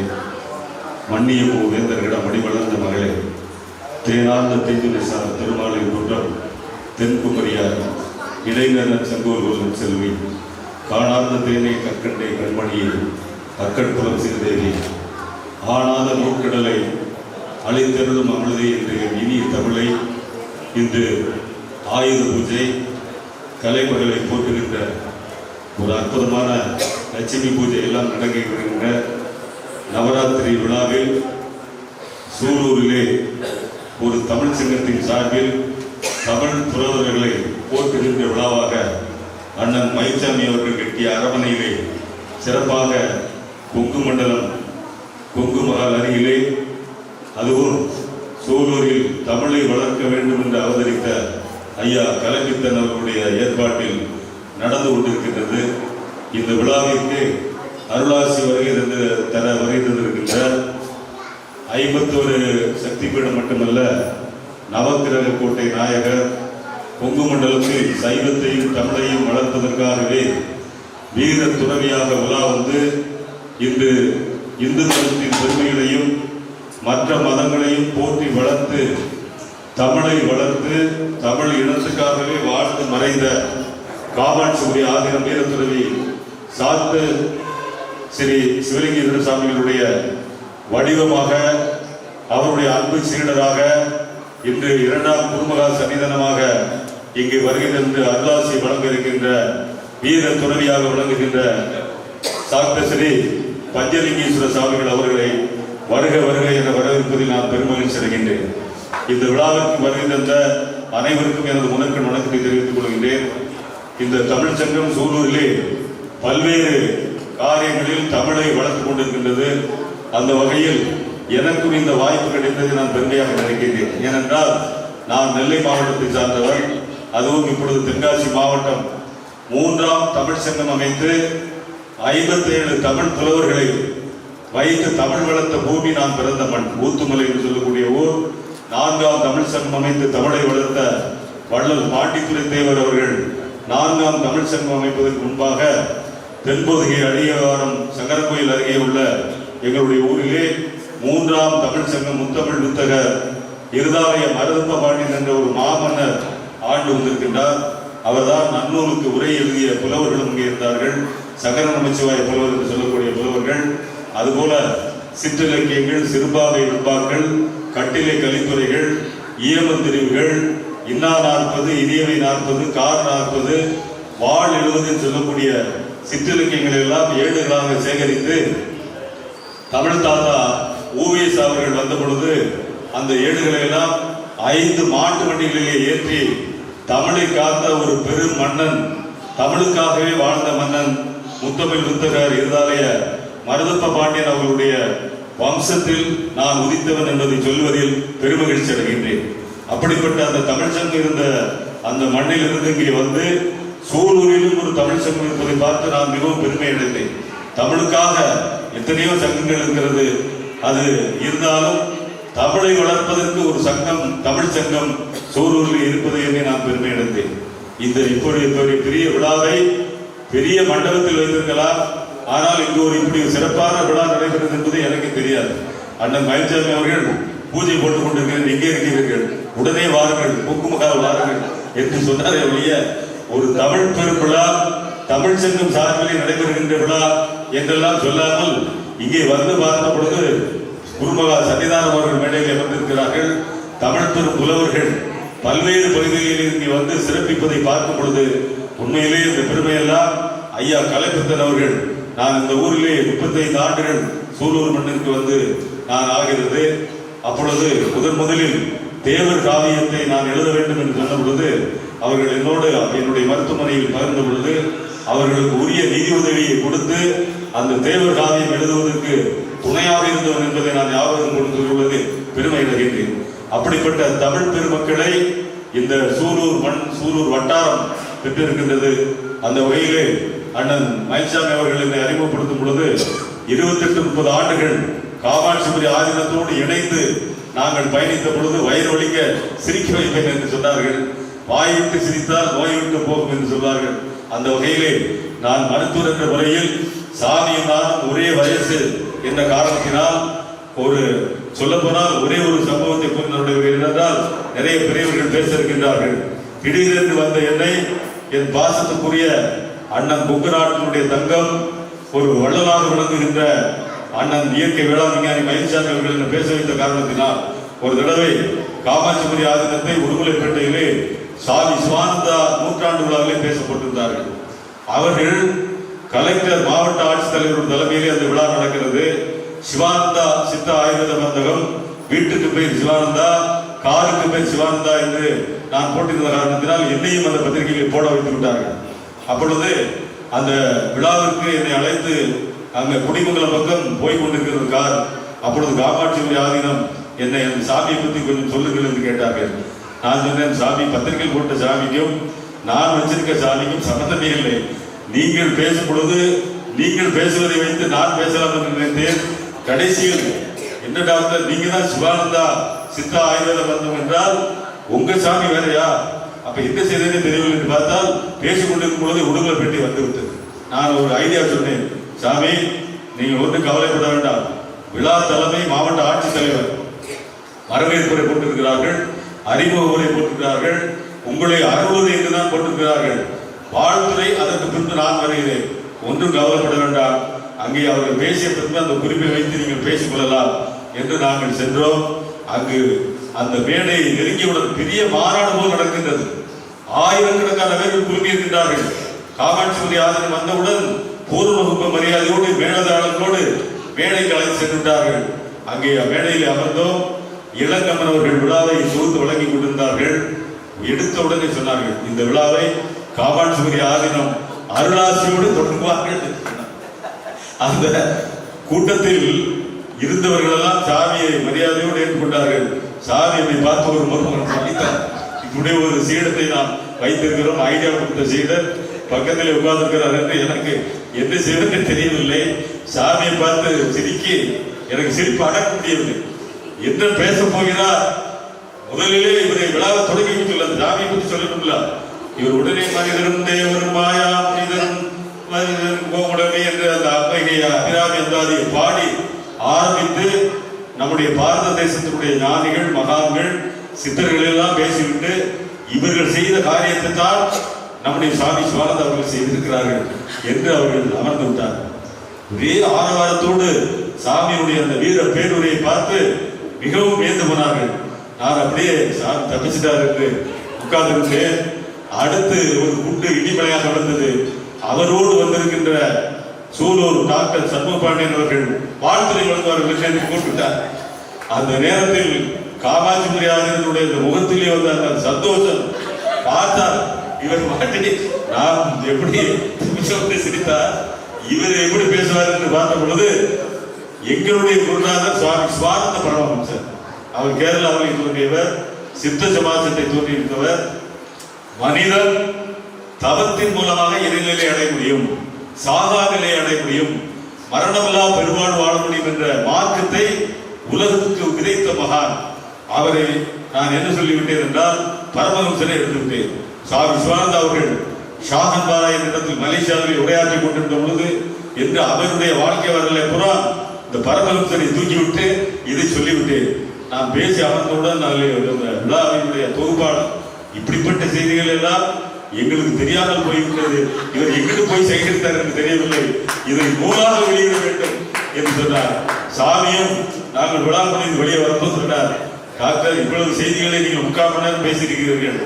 மன்னிய பூ வேந்தர்களிடம் அடிவளர்ந்த மகளே, தேனார்ந்த தெஞ்சுசார் திருமாலை குற்றம் தென்குமரியார் இடைநர் செங்கோல் செல்வி, காணார்ந்த தேனை கற்கண்டை கண்மணியை அக்கட்புறம் சிறுதேவி, ஆனாத நூற்கடலை அழித்தெருளும் அமிழ்தே என்று இனிய தமிழை இன்று ஆயுத பூஜை கலைமகளை போற்றுகின்ற ஒரு அற்புதமான லட்சுமி பூஜை எல்லாம் நடக்கின்ற நவராத்திரி விழாவில் சூலூரிலே ஒரு தமிழ் சங்கத்தின் சார்பில் தமிழ் புலவர்களை போற்றுகின்ற விழாவாக அண்ணன் மயில்சாமி அவர்கள் கட்டிய அரவணையிலே சிறப்பாக கொங்கு மண்டலம் கொங்கு மகால் அருகிலே, அதுவும் சூலூரில் தமிழை வளர்க்க வேண்டும் என்று அவதரித்த ஐயா கலப்பித்தன் அவர்களுடைய ஏற்பாட்டில் நடந்து கொண்டிருக்கின்றது. இந்த விழாவிற்கு அருளாசி வருகை தந்திருக்கின்ற 51 சக்தி பீடம் மட்டுமல்ல, நவக்கிரக கோட்டை நாயகர், கொங்கு மண்டலத்தில் சைவத்தையும் தமிழையும் வளர்ப்பதற்காகவே வீர துறவியாக உலா வந்து இன்று இந்து மதத்தின் பெருமைகளையும் மற்ற மதங்களையும் போற்றி வளர்த்து தமிழை வளர்த்து தமிழ் இனத்துக்காகவே வாழ்ந்து மறைந்த காமாட்சி ஆதினம் வீரத்துறவி சாத்து ஸ்ரீ சிவலிங்க சாமிகளுடைய வடிவமாக, அவருடைய அன்பு சீடராக இன்று 2ஆம் குருமகா சன்னிதானமாக இங்கு வருகின்ற அருளாசி வழங்க இருக்கின்ற வீர துறவியாக விளங்குகின்ற டாக்டர் ஸ்ரீ பஞ்சலிங்கேஸ்வர சாமிகள் அவர்களை வருக வருக என வரவேற்பதில் நான் பெருமகிழ்ச்சி அடைகின்றேன். இந்த விழாவிற்கு வருகை தந்த அனைவருக்கும் எனது முதற்கண் வணக்கத்தை தெரிவித்துக் கொள்கின்றேன். இந்த தமிழ் சங்கம் சூலூரிலே பல்வேறு காரியங்களில் தமிழை வளர்த்துக் கொண்டிருக்கின்றது. அந்த வகையில் எனக்கும் இந்த வாய்ப்பு கிடைத்ததை நான் பெருமையாக நினைக்கின்றேன். ஏனென்றால் நான் நெல்லை மாவட்டத்தை சார்ந்தவர். அதுவும் இப்பொழுது தென்காசி மாவட்டம் 3ஆம் தமிழ் சங்கம் அமைத்து 57 தமிழ் புலவர்களை வைத்து தமிழ் வளர்த்த பூமி நான் பிறந்த மண். ஊத்துமலை என்று சொல்லக்கூடிய ஊர். 4ஆம் தமிழ் சங்கம் அமைத்து தமிழை வளர்த்த வள்ளல் பாண்டித்துறை தேவர் அவர்கள் 4ஆம் தமிழ் சங்கம் அமைப்பதற்கு முன்பாக தென்பொதுகை அடியவாரம் சங்கரகோயில் அருகே உள்ள எங்களுடைய ஊரிலே 3ஆம் தமிழ் சங்கம் முத்தமிழ் வித்தகர் இருதாலய மருதப்ப பாண்டியன் என்ற ஒரு மாமன்னர் ஆண்டு வந்திருக்கின்றார். அவர்தான் நன்னூலுக்கு உரை எழுதிய புலவர்களும் இங்கே இருந்தார்கள். சகர நமச்சிவாய புலவர் என்று சொல்லக்கூடிய புலவர்கள், அதுபோல சிற்றிலக்கியங்கள், சிறுபாவை நுட்பாக்கள், கட்டிலை கலித்துறைகள், இயமந்திரிவுகள், இன்னா 40, இனியவை 40, கார் 40, வாழ் 70 சொல்லக்கூடிய சிற்றிலக்கியங்களை எல்லாம் ஏடுகளாக சேகரித்து தமிழ் தாத்தா ஊவேஸ் அவர்கள் வந்த பொழுது அந்த ஏடுகளை எல்லாம் 5 மாட்டு வண்டிகளிலே ஏற்றி தமிழை காத்த ஒரு பெரும் மன்னன், தமிழுக்காகவே வாழ்ந்த மன்னன் முத்தமிழ் வித்தகர் இருதாலய மருதப்ப பாண்டியன் அவர்களுடைய வம்சத்தில் நான் உதித்தவன் என்பதை சொல்வதில் பெருமகிழ்ச்சி அடைகின்றேன். அப்படிப்பட்ட அந்த தமிழ் சங்கம் இருந்த அந்த மண்ணில் இருந்து இங்கே வந்து சூலூரிலும் ஒரு தமிழ் சங்கம் இருப்பதை பார்த்து நான் மிகவும் பெருமை அடைந்தேன். தமிழுக்காக எத்தனையோ சங்கங்கள் இருக்கிறது. அது இருந்தாலும் தமிழை வளர்ப்பதற்கு ஒரு சங்கம், தமிழ் சங்கம் சூலூரில் இருப்பதை எண்ணி நான் பெருமை அடைந்தேன். இந்த இப்படி பெரிய விழாவை பெரிய மண்டபத்தில் வைத்திருக்கலாம். ஆனால் இங்கு ஒரு இப்படி சிறப்பான விழா நடைபெறுகிறது என்பது எனக்கு தெரியாது. அண்ணன் மயில்சாமி அவர்கள் பூஜை போட்டுக் கொண்டிருக்கிறீர்கள், எங்கே இருக்கிறீர்கள், உடனே வாருங்கள், கொங்குமகால் வாருங்கள் என்று சொன்னாரே ஒழிய ஒரு தமிழ் பெரும் விழா, தமிழ் சங்கம் சார்பிலே நடைபெறுகின்ற விழா என்றெல்லாம் சொல்லாமல் இங்கே வந்து பார்த்த பொழுது குருமகா சன்னிதானம் அவர்கள் மேடையில் அமர்ந்திருக்கிறார்கள். தமிழ் பெரும் புலவர்கள் பல்வேறு பகுதிகளில் இங்கே வந்து சிறப்பிப்பதை பார்க்கும் பொழுது உண்மையிலே இந்த பெருமையெல்லாம் ஐயா கலைப்பித்தன் அவர்கள், நான் இந்த ஊரிலே 35 ஆண்டுகள் சூலூர் மண்ணிற்கு வந்து நான் ஆகிறது. அப்பொழுது முதலில் தேவர் காவியத்தை நான் எழுத வேண்டும் என்று சொன்ன பொழுது அவர்கள் என்னோடு என்னுடைய மருத்துவமனையில் பகிர்ந்த பொழுது அவர்களுக்கு உரிய நிதி உதவியை கொடுத்து அந்த தேவர் காவியம் எழுதுவதற்கு துணையாக இருந்தவன் என்பதை நான் ஞாபகம் கொடுத்து கொள்வது பெருமை அடைகின்றேன். அப்படிப்பட்ட தமிழ் பெருமக்களை இந்த சூலூர் வட்டாரம் பெற்றிருக்கின்றது. அந்த வகையிலே அண்ணன் மயில்சாமி அவர்கள் என்னை அறிமுகப்படுத்தும் பொழுது 28-30 ஆண்டுகள் காமாட்சிபுரி ஆதீனத்தோடு இணைந்து நாங்கள் பயணித்த பொழுது வயிறு வலிக்க சிரிக்க வைப்பேன் என்று சொன்னார்கள். வாய்விட்டு சிரித்தால் நோய் விட்டு போகும் என்று சொல்வார்கள். அந்த வகையிலே நான் மருத்துவர் என்ற முறையில் சாமியும் நானும் ஒரே வயசு என்ற காரணத்தினால் ஒரு சொல்லப்போனால் ஒரே ஒரு சம்பவத்தை கூறினருடைய என்றால் நிறைய பெரியவர்கள் பேச இருக்கின்றார்கள். திடீரென்று வந்த என்னை என் பாசத்துக்குரிய அண்ணன் கொங்கு நாட்டினுடைய தங்கம் ஒரு வள்ளலாக விளங்குகின்ற அண்ணன் இயற்கை வேளாண் விஞ்ஞானி மயில்சாமி அவர்கள் பேச வைத்த காரணத்தினால் ஒரு தடவை காமாட்சிபுரி ஆதீனத்தை உடுமலைப்பேட்டையிலே சாமி சிவானந்தா நூற்றாண்டு விழாவிலே பேசப்பட்டிருந்தார்கள். அவர்கள் கலெக்டர் மாவட்ட ஆட்சித்தலைவர் தலைமையிலே அந்த விழா நடக்கிறது. சிவானந்தா சித்த ஆயுர்வேத மருந்தகம், வீட்டுக்கு பேர் சிவானந்தா, காருக்கு பேர் சிவானந்தா என்று நான் போட்டிருந்த காரணத்தினால் என்னையும் அந்த பத்திரிகையில் போட வைத்து விட்டார்கள். அப்பொழுது அந்த விழாவிற்கு என்னை அழைத்து அங்க குடிமங்கலம் பக்கம் போய் கொண்டிருக்கிறது கார். அப்பொழுது காமாட்சிபுரி ஆதீனம் என்னை அந்த சாமியை பற்றி கொஞ்சம் சொல்லுங்கள் என்று கேட்டார்கள். நான் சொன்னேன், சாமி பத்திரிகையில் போட்ட சாமிக்கும் நான் வச்சிருக்க சாமிக்கும் சம்பந்தமே இல்லை. நீங்கள் பேசும் பொழுது நீங்கள் பேசுவதை வைத்து நான் பேசலாம் என்று நினைத்தேன். கடைசியில் என்ன டாக்டர், நீங்க தான் சிவானந்தா சித்தா ஆயுர்வேத மருந்தம் என்றால் உங்க சாமி வேறையா? அப்ப என்ன செய்தேன்னு தெரியவில்லை என்று பார்த்தால் பேசிக் கொண்டிருக்கும் பொழுது உடுமலை பெட்டி வந்து விட்டது. நான் ஒரு ஐடியா சொன்னேன், சாமி நீங்கள் ஒன்றும் கவலைப்பட வேண்டாம், விழா தலைமை மாவட்ட ஆட்சித்தலைவர் வரவேற்புரை போட்டிருக்கிறார்கள், அறிமுக உரை போட்டிருக்கிறார்கள், உங்களை அறுபது என்றுதான் போட்டிருக்கிறார்கள், வாழ்த்துறை அதற்கு பின்பு நான் வருகிறேன், ஒன்றும் கவலைப்பட வேண்டாம், அங்கே அவர்கள் பேசிய பின்பு அந்த குறிப்பை வைத்து நீங்கள் பேசிக் கொள்ளலாம் என்று நாங்கள் சென்றோம். அங்கு அந்த மேடை நெருங்கியுடன் பெரிய மாநாடு போல் நடக்கின்றது. ஆயிரக்கணக்கான பேர்கள் குழுமி இருக்கின்றார்கள். காமாட்சிபுரி ஆதீனம் வந்தவுடன் பூர்வ வகுப்பு மரியாதையோடு மேலதாளங்களோடு மேடைக்கு அழைத்து சென்றுவிட்டார்கள். அங்கே மேடையில் அமர்ந்தோம். இளங்கம்மன் அவர்கள் விழாவை தொகுத்து வழங்கி கொண்டிருந்தார்கள். எடுத்த உடனே சொன்னார்கள், இந்த விழாவை காமாட்சிபுரி ஆதீனம் அருளாசியோடு தொடங்குவார்கள். அந்த கூட்டத்தில் இருந்தவர்கள் எல்லாம் சாமியை மரியாதையோடு ஏற்றுக்கொண்டார்கள். சாமி என்னை பார்த்து ஒரு முருகன் சொல்லித்தார், இப்படி ஒரு சீடத்தை நாம் வைத்திருக்கிறோம், ஐடியா கொடுத்த சீடர் பக்கத்தில் உட்கார்ந்திருக்கிறார் என்று எனக்கு என்ன செய்வதற்கு தெரியவில்லை. சாமியை பார்த்து சிரிக்கி எனக்கு சிரிப்பு அடக்க முடியவில்லை. என்ன பேச போகிறார்? முதலிலே இவரை விழாவை தொடங்கி வைத்துள்ள சாமியை பற்றி சொல்லணும்ல. இவர் உடனே மனிதரும் தேவரும் மாயா மனிதரும் கோமுடமே என்று அந்த அம்மையை அபிராமி அந்தாதியை பாடி ஆரம்பித்து நம்முடைய பாரத தேசத்தினுடைய ஞானிகள் மகான்கள் சித்தர்கள் எல்லாம் பேசிவிட்டு இவர்கள் செய்த காரியத்தை தான் நம்முடைய சாமி சிவானந்தா அவர்கள் செய்திருக்கிறார்கள் என்று அவர்கள் அமர்ந்து விட்டார்கள். ஒரே ஆரவாரத்தோடு சாமியுடைய அந்த வீர பேருரையை பார்த்து மிகவும் வியந்து போனார்கள். நான் அப்படியே சாமி தப்பிச்சிட்டார் என்று உட்கார்ந்திருந்தேன். அடுத்து ஒரு குண்டு இடிமலையாக நடந்தது. அவரோடு வந்திருக்கின்ற சூலூர் டாக்டர் சண்முகபாண்டியன் அவர்கள் வாழ்த்துறை வழங்குவார்கள் என்று கூப்பிட்டார். அந்த நேரத்தில் காமாட்சிபுரி ஆதீனத்துடைய இந்த முகத்திலே வந்த அந்த சந்தோஷம் பார்த்தார். இவர் மாட்டி நாம் எப்படி சிரித்தார், இவர் எப்படி பேசுவார் என்று பார்த்த பொழுது எங்களுடைய குருநாதர் சுவாமி சிவானந்த பரமஹம்சர், அவர் கேரளாவில் தோன்றியவர், சித்த சமாஜத்தை தோன்றியிருந்தவர். மனிதன் தவத்தின் மூலமாக இறைநிலை அடைய முடியும், சாகா நிலை அடைய முடியும், மரணமில்லா பெருவாழ் வாழ முடியும் என்ற மார்க்கத்தை உலகத்துக்கு விதைத்த மகான். அவரை நான் என்ன சொல்லிவிட்டேன் என்றால் பரமஹம்சரை எடுத்துவிட்டேன். சாமி சிவானந்தா அவர்கள் ஷாஹன்பாரா என்ற இடத்தில் மலேசியாவில் உரையாற்றி கொண்டிருந்த பொழுது என்று அவருடைய வாழ்க்கை வரலை புறா இந்த பரமஹம்சரை தூக்கிவிட்டு இதை சொல்லிவிட்டேன். நான் பேசி அமர்ந்தவுடன் விழாவினுடைய தொகுப்பாளர் இப்படிப்பட்ட செய்திகள் எல்லாம் எங்களுக்கு தெரியாமல் போய்விட்டது, இவர் எங்கிட்டு போய் சேகரித்தார் என்று தெரியவில்லை, இதை நூலாக வெளியிட வேண்டும் என்று சொன்னார். சாமியும் நாங்கள் விழா முடிந்து வெளியே வரும்போது சொன்னார், டாக்டர் இவ்வளவு செய்திகளை நீங்கள் 3/4 மணி நேரம் பேசியிருக்கிறீர்கள்,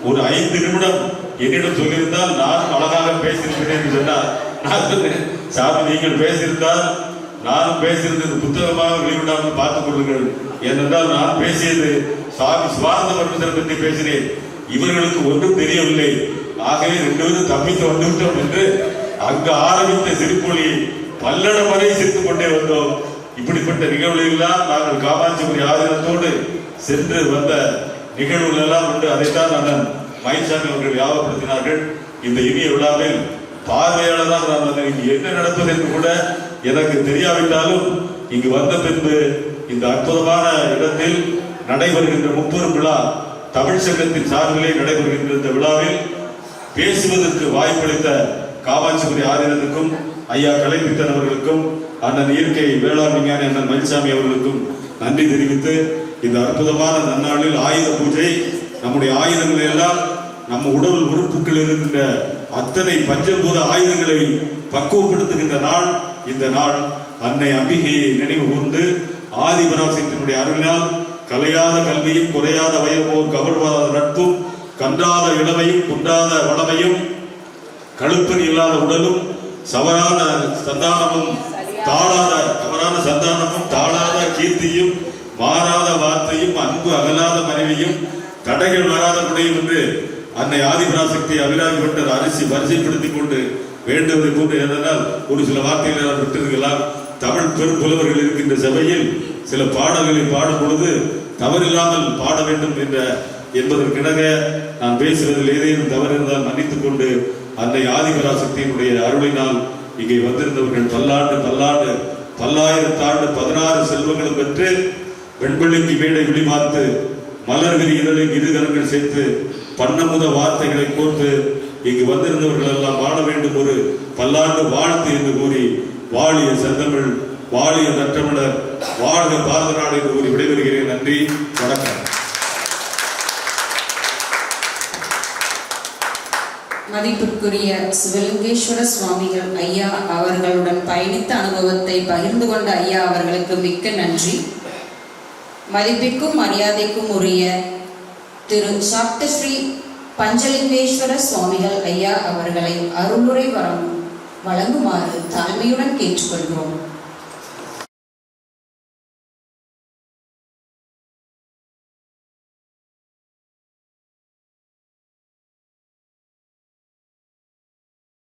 ஒரு 5 நிமிடம் என்னிடம் சொல்லியிருந்தால் நான் அழகாக பேசியிருக்கிறேன் என்று சொன்னார். நான் சொன்னேன், சாமி நீங்கள் பேசியிருந்தால் நானும் பேசியிருந்தது புத்தகமாக வெளிவிடாமல் பார்த்துக் கொள்ளுங்கள். ஏனென்றால் நான் பேசியது சாமி சுவார்ந்த மருத்துவத்தை பற்றி பேசினேன். இவர்களுக்கு ஒன்றும் தெரியவில்லை. ஆகவே 2 பேரும் தப்பித்து வந்துவிட்டோம் என்று அங்கு ஆரம்பித்த சிரிப்பொழியை பல்லடம் வரை சிரித்துக் கொண்டே வந்தோம். இப்படிப்பட்ட நிகழ்வுகளெல்லாம் நாங்கள் காமாட்சிபுரி ஆதீனத்தோடு சென்று வந்த நிகழ்வுகள் எல்லாம் உண்டு. அதைத்தான் அண்ணன் மயில்சாமி அவர்கள் ஞாபகப்படுத்தினார்கள். இந்த இனிய விழாவில் பார்வையாளராக நான் வந்தேன். இங்கு என்ன நடப்பது என்று கூட எனக்கு தெரியாவிட்டாலும் இங்கு வந்த பின்பு இந்த அற்புதமான இடத்தில் நடைபெறுகின்ற 30 விழா தமிழ் சங்கத்தின் சார்பிலே நடைபெறுகின்ற இந்த விழாவில் பேசுவதற்கு வாய்ப்பளித்த காமாட்சிபுரி ஆதீனத்துக்கும் ஐயா கலைப்பித்தன் அவர்களுக்கும் அண்ணன் இயற்கை வேளாண் விஞ்ஞானி அண்ணன் மயில்சாமி அவர்களுக்கும் நன்றி தெரிவித்து இந்த அற்புதமான நன்னாளில் ஆயுத பூஜை, நம்முடைய ஆயுதங்களை எல்லாம் நம்ம உடல் உறுப்புகள் இருக்கின்ற அத்தனை பஞ்சபூத ஆயுதங்களை பக்குவப்படுத்துகின்ற நாள் இந்த நாள். அன்னை அம்பிகையை நினைவு கூர்ந்து ஆதிபராசக்தியினுடைய அருளினால் கலையாத கல்வியும் குறையாத வயமோர் கவர்வாத நட்பும் கன்றாத இளமையும் குன்றாத வளமையும் கழுப்பன் இல்லாத உடலும் சவரான சந்தானமும் தாழாத கீர்த்தியும் மாறாத வார்த்தையும் அன்பு அகலாத மனைவியும் தடைகள் வராத முடியும் என்று அன்னை ஆதிபராசக்தி அபிராமி பட்டர் வரிசைப்படுத்திக் கொண்டு வேண்டுவதை போன்று எதனால் ஒரு சில வார்த்தைகளை விட்டிருக்கலாம். தமிழ் பெரும்புலவர்கள் இருக்கின்ற சபையில் சில பாடல்களை பாடும் பொழுது தவறில்லாமல் பாட வேண்டும் என்பதற்கிணங்க நான் பேசுவதில் ஏதேனும் தவறு இருந்தால் மன்னித்துக் கொண்டு அன்னை ஆதிபராசக்தியினுடைய அருளினால் இங்கே வந்திருந்தவர்கள் பல்லாண்டு பல்லாயிரத்தாண்டு 16 செல்வங்களும் பெற்று வெண்பள்ளிக்கு மேடை விழிமார்த்து மலர்விரி இதழில் இருகரங்கள் சேர்த்து பண்ணமுத வார்த்தைகளை கோர்த்து இங்கு வந்திருந்தவர்கள் எல்லாம் வாழ வேண்டும் ஒரு பல்லாண்டு வாழ்த்து என்று கூறி வாழிய செந்தமிழ், வாழிய நற்றமிழர், வாழ்க பாரத நாடு என்று கூறி விடைபெறுகிறேன். நன்றி, வணக்கம். மதிப்பிற்குரிய சிவலிங்கேஸ்வர சுவாமிகள் ஐயா அவர்களுடன் பயணித்த அனுபவத்தை பகிர்ந்து கொண்ட ஐயா அவர்களுக்கு மிக்க நன்றி. மதிப்பிற்கும் மரியாதைக்கும் உரிய திரு சாப்டஸ்ரீ பஞ்சலிங்கேஸ்வர சுவாமிகள் ஐயா அவர்களை அருளுரை வழங்குமாறு தாழ்மையுடன் கேட்டுக்கொள்கிறோம்.